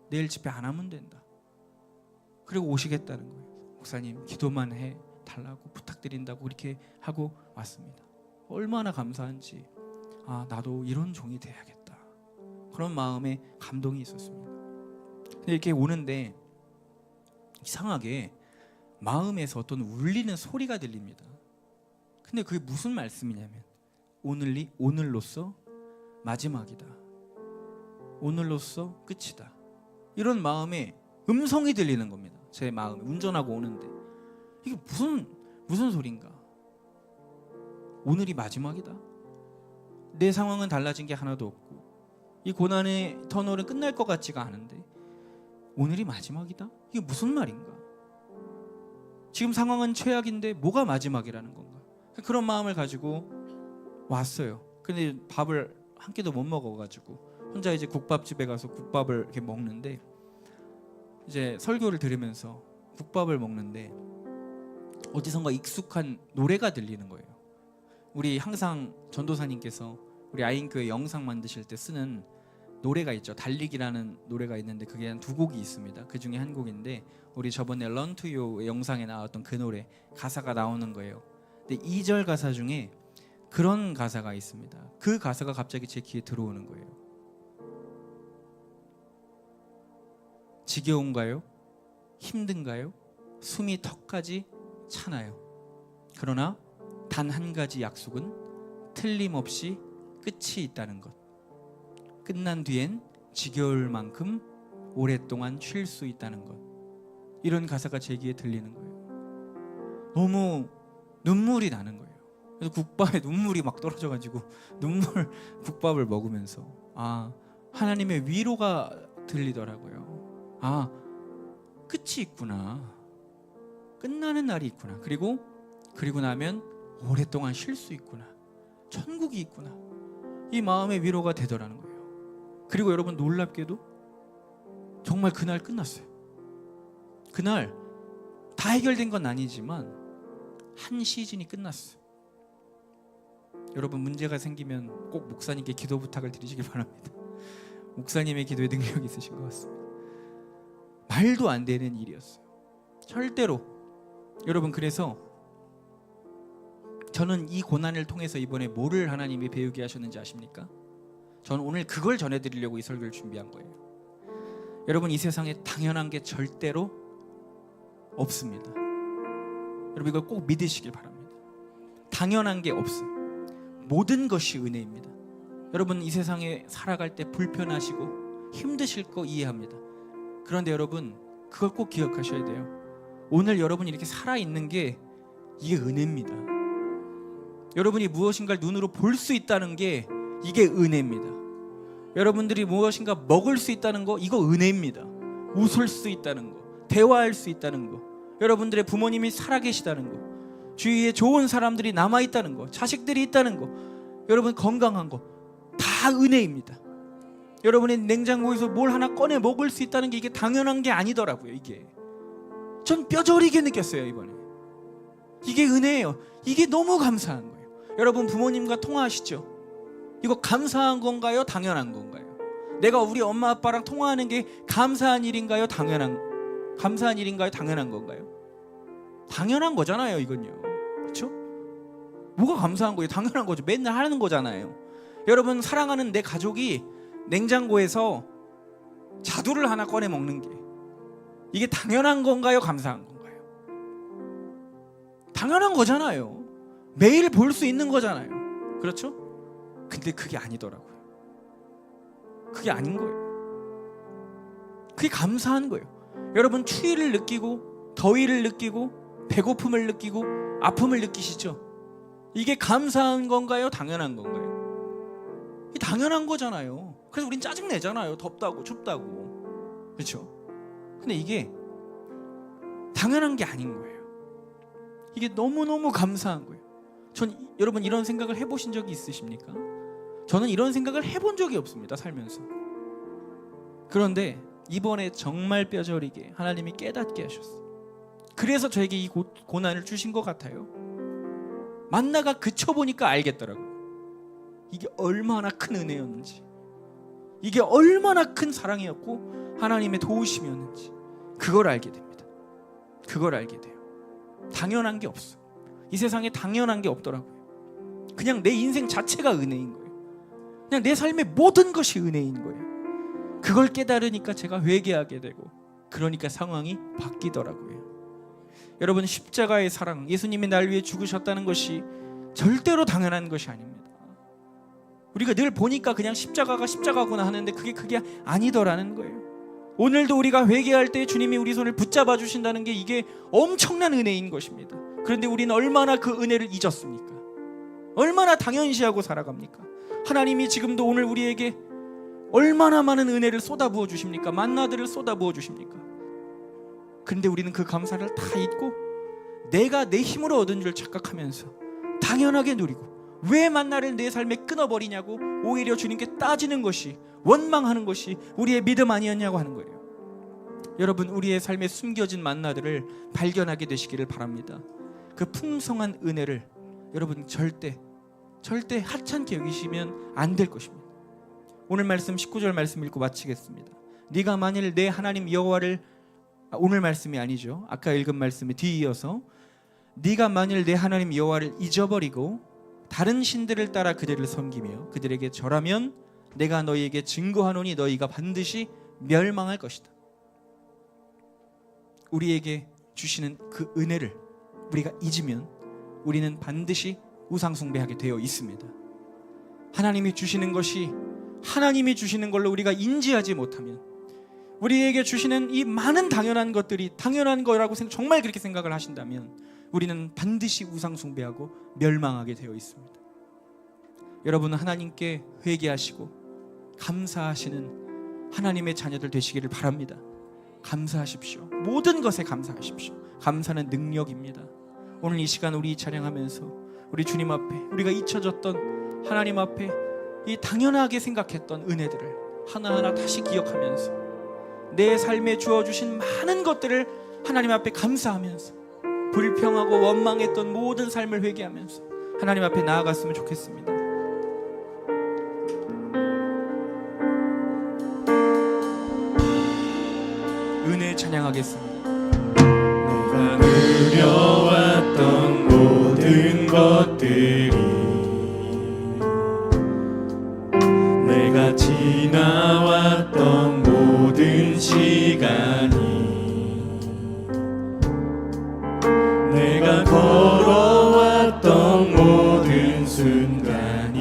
B: 내일 집회 안 하면 된다. 그리고 오시겠다는 거예요. 목사님 기도만 해 달라고 부탁드린다고 이렇게 하고 왔습니다. 얼마나 감사한지 나도 이런 종이 돼야겠다. 그런 마음에 감동이 있었습니다. 근데 이렇게 오는데 이상하게 마음에서 어떤 울리는 소리가 들립니다. 근데 그게 무슨 말씀이냐면 오늘로써 마지막이다. 오늘로써 끝이다. 이런 마음에 음성이 들리는 겁니다. 제 마음에 운전하고 오는데 이게 무슨 소린가? 오늘이 마지막이다. 내 상황은 달라진 게 하나도 없고 이 고난의 터널은 끝날 것 같지가 않은데 오늘이 마지막이다? 이게 무슨 말인가? 지금 상황은 최악인데 뭐가 마지막이라는 건가? 그런 마음을 가지고 왔어요. 근데 밥을 한 끼도 못 먹어가지고 혼자 이제 국밥집에 가서 국밥을 이렇게 먹는데 이제 설교를 들으면서 국밥을 먹는데 어디선가 익숙한 노래가 들리는 거예요. 우리 항상 전도사님께서 우리 아인교회 영상 만드실 때 쓰는 노래가 있죠. 달리기라는 노래가 있는데 그게 한 2곡이 있습니다. 그 중에 한 곡인데 우리 저번에 Run to You 영상에 나왔던 그 노래 가사가 나오는 거예요. 근데 2절 가사 중에 그런 가사가 있습니다. 그 가사가 갑자기 제 귀에 들어오는 거예요. 지겨운가요? 힘든가요? 숨이 턱까지 차나요? 그러나 단 한 가지 약속은 틀림없이 끝이 있다는 것. 끝난 뒤엔 지겨울 만큼 오랫동안 쉴 수 있다는 것. 이런 가사가 제 귀에 들리는 거예요. 너무 눈물이 나는 거예요. 그래서 국밥에 눈물이 막 떨어져가지고 국밥을 먹으면서 하나님의 위로가 들리더라고요. 끝이 있구나. 끝나는 날이 있구나. 그리고 나면 오랫동안 쉴 수 있구나. 천국이 있구나. 이 마음의 위로가 되더라는 거예요. 그리고 여러분 놀랍게도 정말 그날 끝났어요. 그날 다 해결된 건 아니지만 한 시즌이 끝났어요. 여러분 문제가 생기면 꼭 목사님께 기도 부탁을 드리시길 바랍니다. 목사님의 기도에 능력이 있으신 것 같습니다. 말도 안 되는 일이었어요. 절대로. 여러분 그래서 저는 이 고난을 통해서 이번에 뭐를 하나님이 배우게 하셨는지 아십니까? 저는 오늘 그걸 전해드리려고 이 설교를 준비한 거예요. 여러분 이 세상에 당연한 게 절대로 없습니다. 여러분 이걸 꼭 믿으시길 바랍니다. 당연한 게 없어요. 모든 것이 은혜입니다. 여러분 이 세상에 살아갈 때 불편하시고 힘드실 거 이해합니다. 그런데 여러분 그걸 꼭 기억하셔야 돼요. 오늘 여러분이 이렇게 살아있는 게 이게 은혜입니다. 여러분이 무엇인가를 눈으로 볼 수 있다는 게 이게 은혜입니다. 여러분들이 무엇인가 먹을 수 있다는 거 이거 은혜입니다. 웃을 수 있다는 거, 대화할 수 있다는 거, 여러분들의 부모님이 살아계시다는 거, 주위에 좋은 사람들이 남아있다는 거, 자식들이 있다는 거, 여러분 건강한 거 다 은혜입니다. 여러분의 냉장고에서 뭘 하나 꺼내 먹을 수 있다는 게 이게 당연한 게 아니더라고요. 이게 전 뼈저리게 느꼈어요. 이번에 이게 은혜예요. 이게 너무 감사한 거예요. 여러분 부모님과 통화하시죠? 이거 감사한 건가요? 당연한 건가요? 내가 우리 엄마 아빠랑 통화하는 게 감사한 일인가요? 감사한 일인가요? 당연한 건가요? 당연한 거잖아요. 이건요. 그렇죠? 뭐가 감사한 거예요? 당연한 거죠. 맨날 하는 거잖아요. 여러분 사랑하는 내 가족이 냉장고에서 자두를 하나 꺼내 먹는 게 이게 당연한 건가요? 감사한 건가요? 당연한 거잖아요. 매일 볼 수 있는 거잖아요. 그렇죠? 근데 그게 아니더라고요. 그게 아닌 거예요. 그게 감사한 거예요. 여러분 추위를 느끼고 더위를 느끼고 배고픔을 느끼고 아픔을 느끼시죠? 이게 감사한 건가요? 당연한 건가요? 이게 당연한 거잖아요. 그래서 우린 짜증내잖아요. 덥다고 춥다고. 그렇죠? 근데 이게 당연한 게 아닌 거예요. 이게 너무너무 감사한 거예요. 여러분 이런 생각을 해보신 적이 있으십니까? 저는 이런 생각을 해본 적이 없습니다, 살면서. 그런데 이번에 정말 뼈저리게 하나님이 깨닫게 하셨어요. 그래서 저에게 이 고난을 주신 것 같아요. 만나가 그쳐보니까 알겠더라고요. 이게 얼마나 큰 은혜였는지, 이게 얼마나 큰 사랑이었고 하나님의 도우심이었는지 그걸 알게 됩니다. 그걸 알게 돼요. 당연한 게 없어. 이 세상에 당연한 게 없더라고요. 그냥 내 인생 자체가 은혜인 거예요. 그냥 내 삶의 모든 것이 은혜인 거예요. 그걸 깨달으니까 제가 회개하게 되고, 그러니까 상황이 바뀌더라고요. 여러분, 십자가의 사랑, 예수님이 날 위해 죽으셨다는 것이 절대로 당연한 것이 아닙니다. 우리가 늘 보니까 그냥 십자가가 십자가구나 하는데 그게 아니더라는 거예요. 오늘도 우리가 회개할 때 주님이 우리 손을 붙잡아 주신다는 게 이게 엄청난 은혜인 것입니다. 그런데 우리는 얼마나 그 은혜를 잊었습니까? 얼마나 당연시하고 살아갑니까? 하나님이 지금도 오늘 우리에게 얼마나 많은 은혜를 쏟아부어 주십니까? 만나들을 쏟아부어 주십니까? 그런데 우리는 그 감사를 다 잊고 내가 내 힘으로 얻은 줄 착각하면서 당연하게 누리고, 왜 만나를 내 삶에 끊어버리냐고 오히려 주님께 따지는 것이, 원망하는 것이 우리의 믿음 아니었냐고 하는 거예요. 여러분, 우리의 삶에 숨겨진 만나들을 발견하게 되시기를 바랍니다. 그 풍성한 은혜를 여러분 절대 하찮게 여기시면 안 될 것입니다. 오늘 말씀 19절 말씀 읽고 마치겠습니다. 네가 만일 내 하나님 여호와를, 오늘 말씀이 아니죠, 아까 읽은 말씀에 뒤이어서, 네가 만일 내 하나님 여호와를 잊어버리고 다른 신들을 따라 그들을 섬기며 그들에게 절하면 내가 너희에게 증거하노니 너희가 반드시 멸망할 것이다. 우리에게 주시는 그 은혜를 우리가 잊으면 우리는 반드시 우상숭배하게 되어 있습니다. 하나님이 주시는 것이 하나님이 주시는 걸로 우리가 인지하지 못하면, 우리에게 주시는 이 많은 당연한 것들이 당연한 거라고 정말 그렇게 생각을 하신다면 우리는 반드시 우상숭배하고 멸망하게 되어 있습니다. 여러분은 하나님께 회개하시고 감사하시는 하나님의 자녀들 되시기를 바랍니다. 감사하십시오. 모든 것에 감사하십시오. 감사는 능력입니다. 오늘 이 시간 우리 찬양하면서 우리 주님 앞에, 우리가 잊혀졌던 하나님 앞에 이 당연하게 생각했던 은혜들을 하나하나 다시 기억하면서 내 삶에 주어주신 많은 것들을 하나님 앞에 감사하면서 불평하고 원망했던 모든 삶을 회개하면서 하나님 앞에 나아갔으면 좋겠습니다. 은혜 찬양하겠습니다.
A: 내가 누려왔던 모든 것들이, 내가 지나왔던 모든 시간이, 내가 걸어왔던 모든 순간이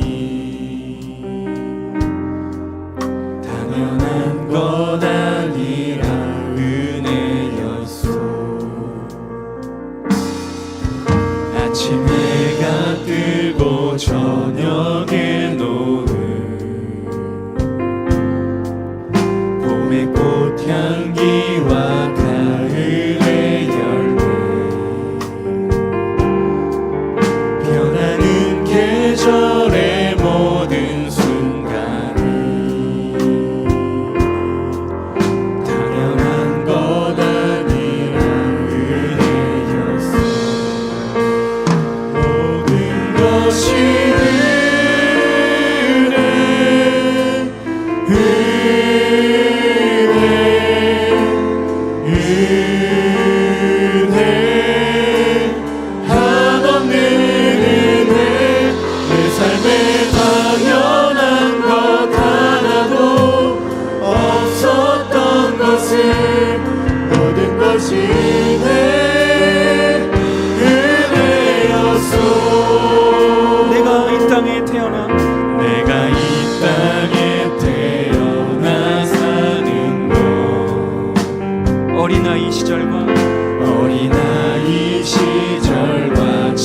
A: 당연한 것 아니라 은혜였소. 아침 해가 뜨고 저녁에 노을, 봄의 꽃향기와 가을의 열매, 변하는 계절의 모든 순간이 당연한 것 아니라 은혜였어. 모든 것이 은혜, 한없는 은혜, 내 삶에 당연한 것 하나도 없었던 것을, 모든 것이 은혜였소.
B: 내가 이 땅에 태어나 사는 것, 어린아이 시절과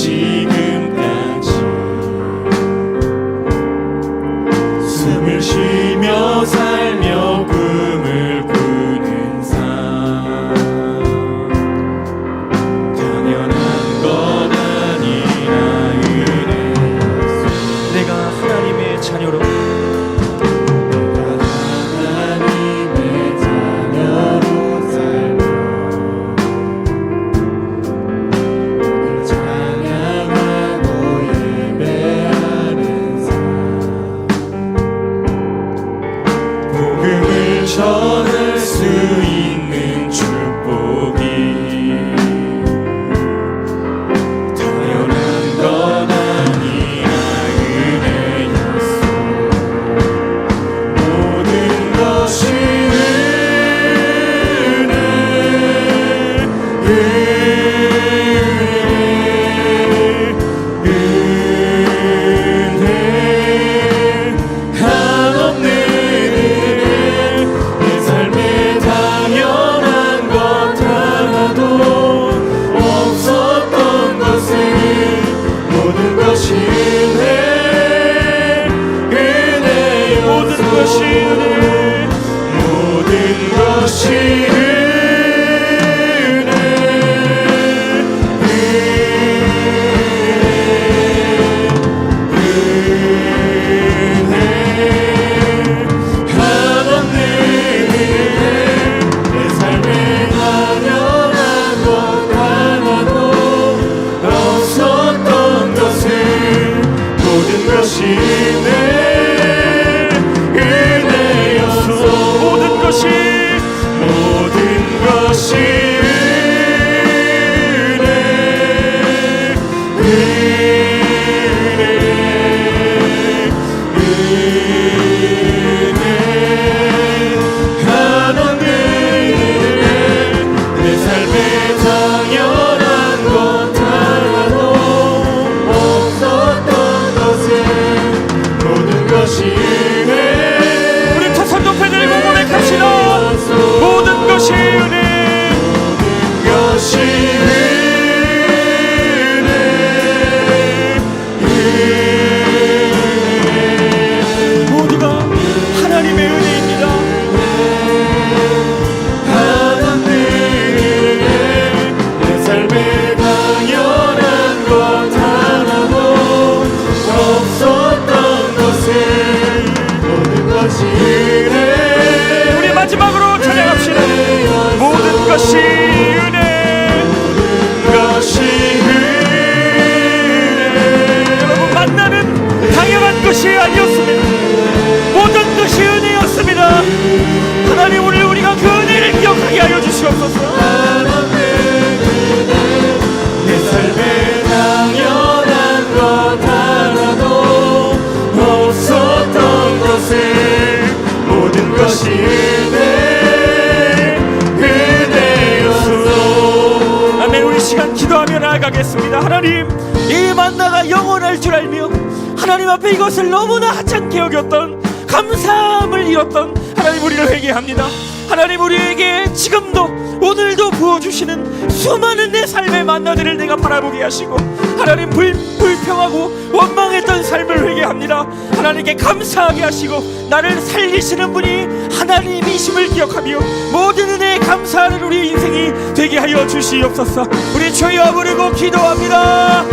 B: 나아가겠습니다. 하나님, 이 만나가 영원할 줄 알며 하나님 앞에 이것을 너무나 하찮게 여겼던 감사함을 잃었던 하나님, 우리를 회개합니다. 하나님, 우리에게 지금도 오늘도 부어주시는 수많은 내 삶의 만나들을 내가 바라보게 하시고 하나님, 불평하고 원망했던 삶을 회개합니다. 하나님께 감사하게 하시고 나를 살리시는 분이 하나님이심을 기억하며 모든 은혜에 감사하는 우리 인생이 되게 하여 주시옵소서. 우리 주여 부르고 기도합니다.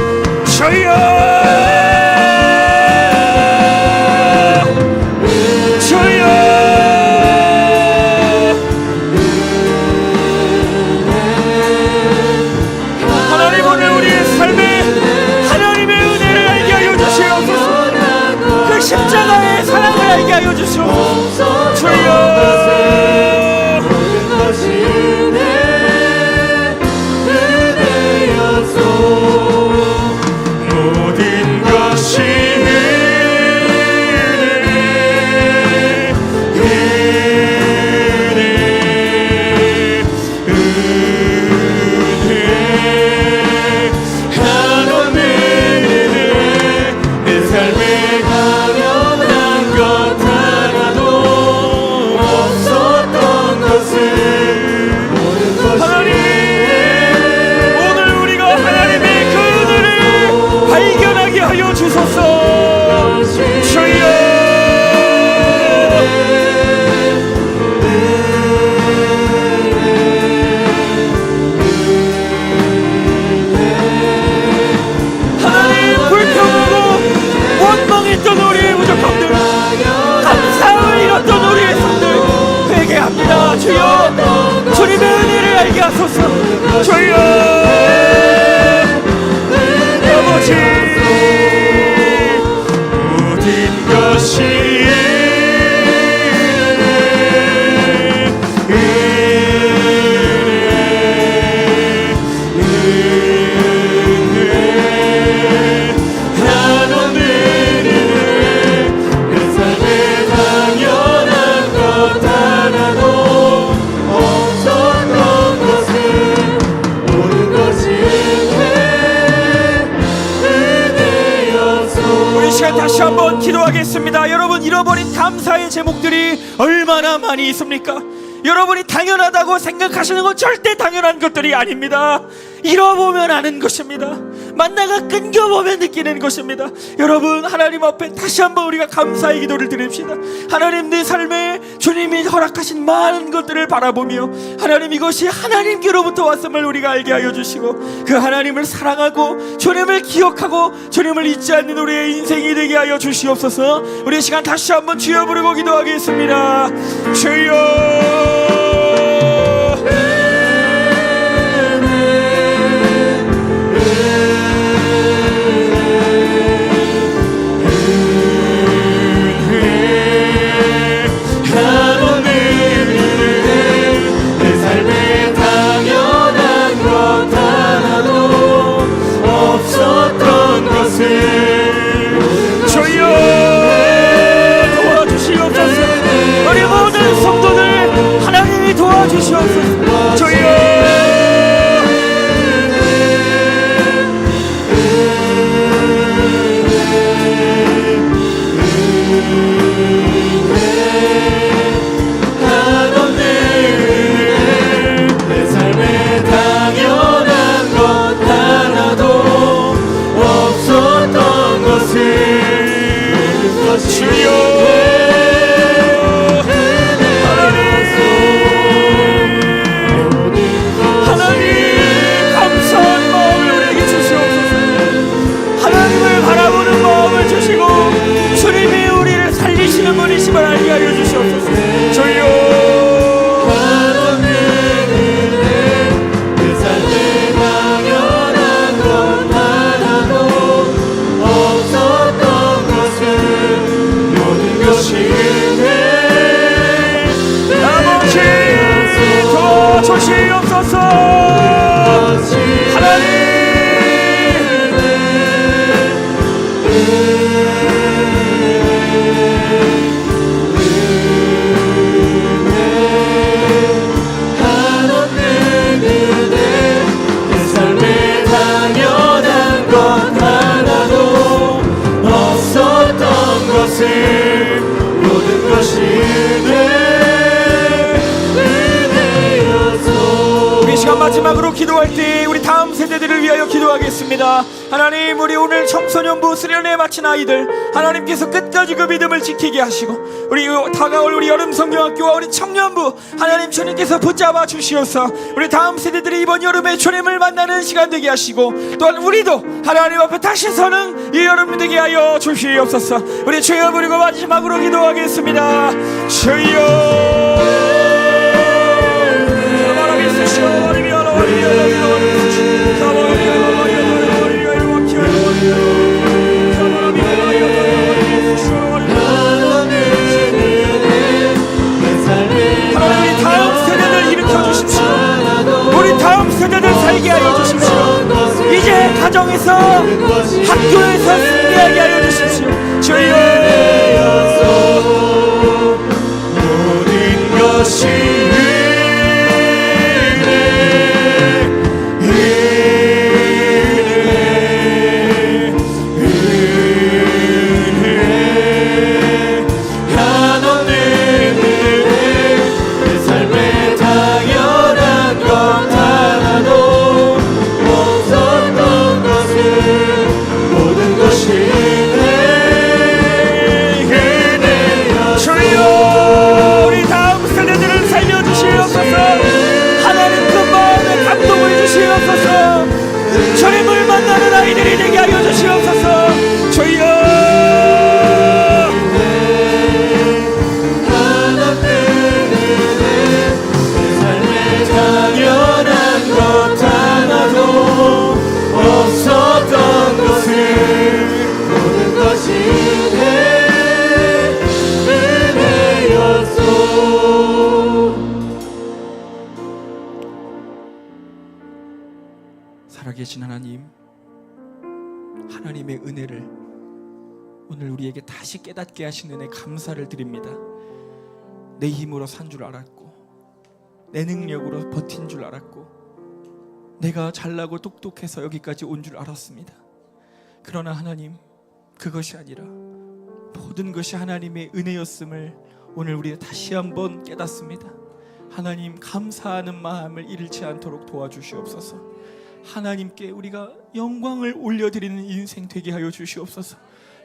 B: 주여, 주여. 하나님, 오늘 우리의 삶에 하나님의 은혜를 알게 하여 주시옵소서. 그 십자가의 사랑을 알게 하여 주시옵소서. 주여, 주여, 주님의 은혜를 알게 하소서. 주여, 아버지, 모든 것이 시간 다시 한번 기도하겠습니다. 여러분, 잃어버린 감사의 제목들이 얼마나 많이 있습니까? 여러분이 당연하다고 생각하시는 건 절대 당연한 것들이 아닙니다. 잃어보면 아는 것입니다. 만나가 끊겨보면 느끼는 것입니다. 여러분, 하나님 앞에 다시 한번 우리가 감사의 기도를 드립시다. 하나님, 내 삶에 주님이 허락하신 많은 것들을 바라보며 하나님, 이것이 하나님께로부터 왔음을 우리가 알게 하여 주시고 그 하나님을 사랑하고 주님을 기억하고 주님을 잊지 않는 우리의 인생이 되게 하여 주시옵소서. 우리 시간 다시 한번 주여 부르고 기도하겠습니다. 주여, 도와주시옵소서. 주여, 마지막으로 기도할 때 우리 다음 세대들을 위하여 기도하겠습니다. 하나님, 우리 오늘 청소년부 수련회에 마친 아이들 하나님께서 끝까지 그 믿음을 지키게 하시고 우리 다가올 우리 여름 성경학교와 우리 청년부 하나님 주님께서 붙잡아 주시옵소서. 우리 다음 세대들이 이번 여름에 주님을 만나는 시간 되게 하시고 또한 우리도 하나님 앞에 다시 서는 이 여름 되게 하여 주시옵소서. 우리 주여 부르고 마지막으로 기도하겠습니다. 주여, 하나님, 다음 세대들 일으켜 주십시오. 우리 다음 세대들 살게 하여 주십시오. 이제 가정에서 학교에서 승리하게 하여 주십시오. 주여, 모든 것이 주님을 만나는 아이들이 되게 하여 주시옵소서. 주여, 내 삶에 당연한 것 하나도 없었던 것을 모든 것이 내 은혜였소. 살아계신 하나님, 하나님의 은혜를 오늘 우리에게 다시 깨닫게 하신 은혜 감사를 드립니다. 내 힘으로 산 줄 알았고 내 능력으로 버틴 줄 알았고 내가 잘나고 똑똑해서 여기까지 온 줄 알았습니다. 그러나 하나님, 그것이 아니라 모든 것이 하나님의 은혜였음을 오늘 우리가 다시 한번 깨닫습니다. 하나님, 감사하는 마음을 잃지 않도록 도와주시옵소서. 하나님께 우리가 영광을 올려드리는 인생 되게 하여 주시옵소서.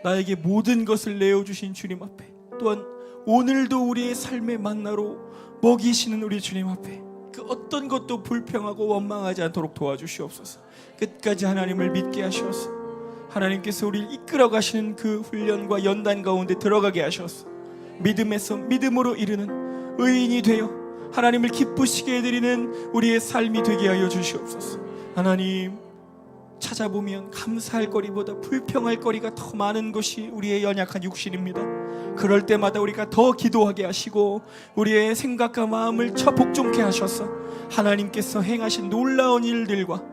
B: 나에게 모든 것을 내어주신 주님 앞에, 또한 오늘도 우리의 삶의 만나로 먹이시는 우리 주님 앞에 그 어떤 것도 불평하고 원망하지 않도록 도와주시옵소서. 끝까지 하나님을 믿게 하시옵소서. 하나님께서 우리를 이끌어 가시는 그 훈련과 연단 가운데 들어가게 하시옵소서. 믿음에서 믿음으로 이르는 의인이 되어 하나님을 기쁘시게 해드리는 우리의 삶이 되게 하여 주시옵소서. 하나님, 찾아보면 감사할 거리보다 불평할 거리가 더 많은 것이 우리의 연약한 육신입니다. 그럴 때마다 우리가 더 기도하게 하시고 우리의 생각과 마음을 복종케 하셔서 하나님께서 행하신 놀라운 일들과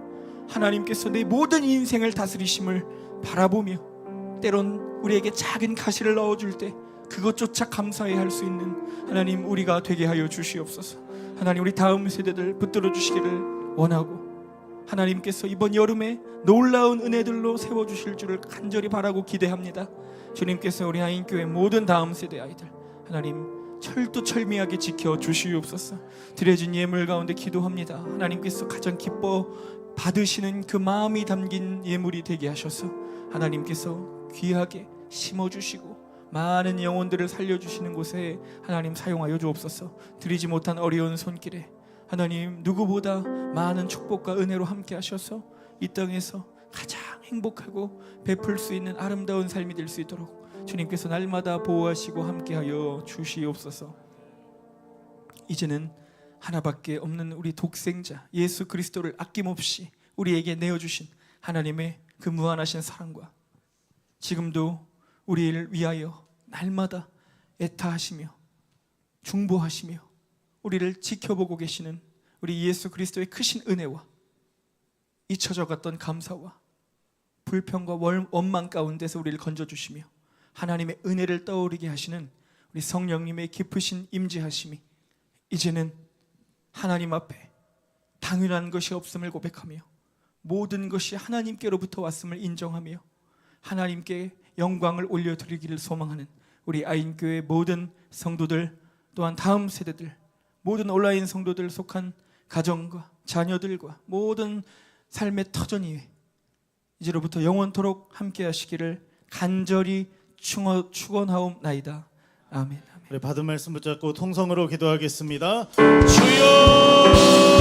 B: 하나님께서 내 모든 인생을 다스리심을 바라보며 때론 우리에게 작은 가시를 넣어줄 때 그것조차 감사해야 할 수 있는 하나님 우리가 되게 하여 주시옵소서. 하나님, 우리 다음 세대들 붙들어 주시기를 원하고 하나님께서 이번 여름에 놀라운 은혜들로 세워주실 줄을 간절히 바라고 기대합니다. 주님께서 우리 하인교회 모든 다음 세대 아이들 하나님 철두철미하게 지켜주시옵소서. 드려진 예물 가운데 기도합니다. 하나님께서 가장 기뻐 받으시는 그 마음이 담긴 예물이 되게 하셔서 하나님께서 귀하게 심어주시고 많은 영혼들을 살려주시는 곳에 하나님 사용하여 주옵소서. 드리지 못한 어려운 손길에 하나님 누구보다 많은 축복과 은혜로 함께 하셔서 이 땅에서 가장 행복하고 베풀 수 있는 아름다운 삶이 될 수 있도록 주님께서 날마다 보호하시고 함께하여 주시옵소서. 이제는 하나밖에 없는 우리 독생자 예수 그리스도를 아낌없이 우리에게 내어주신 하나님의 그 무한하신 사랑과 지금도 우리를 위하여 날마다 애타하시며 중보하시며 우리를 지켜보고 계시는 우리 예수 그리스도의 크신 은혜와 잊혀져 갔던 감사와 불평과 원망 가운데서 우리를 건져주시며 하나님의 은혜를 떠오르게 하시는 우리 성령님의 깊으신 임재하심이 이제는 하나님 앞에 당연한 것이 없음을 고백하며 모든 것이 하나님께로부터 왔음을 인정하며 하나님께 영광을 올려드리기를 소망하는 우리 아인교회 모든 성도들, 또한 다음 세대들, 모든 온라인 성도들 속한 가정과 자녀들과 모든 삶의 터전 위에 이제로부터 영원토록 함께 하시기를 간절히 축원하옵나이다. 아멘.
A: 우리 받은 말씀 붙잡고 통성으로 기도하겠습니다. 주여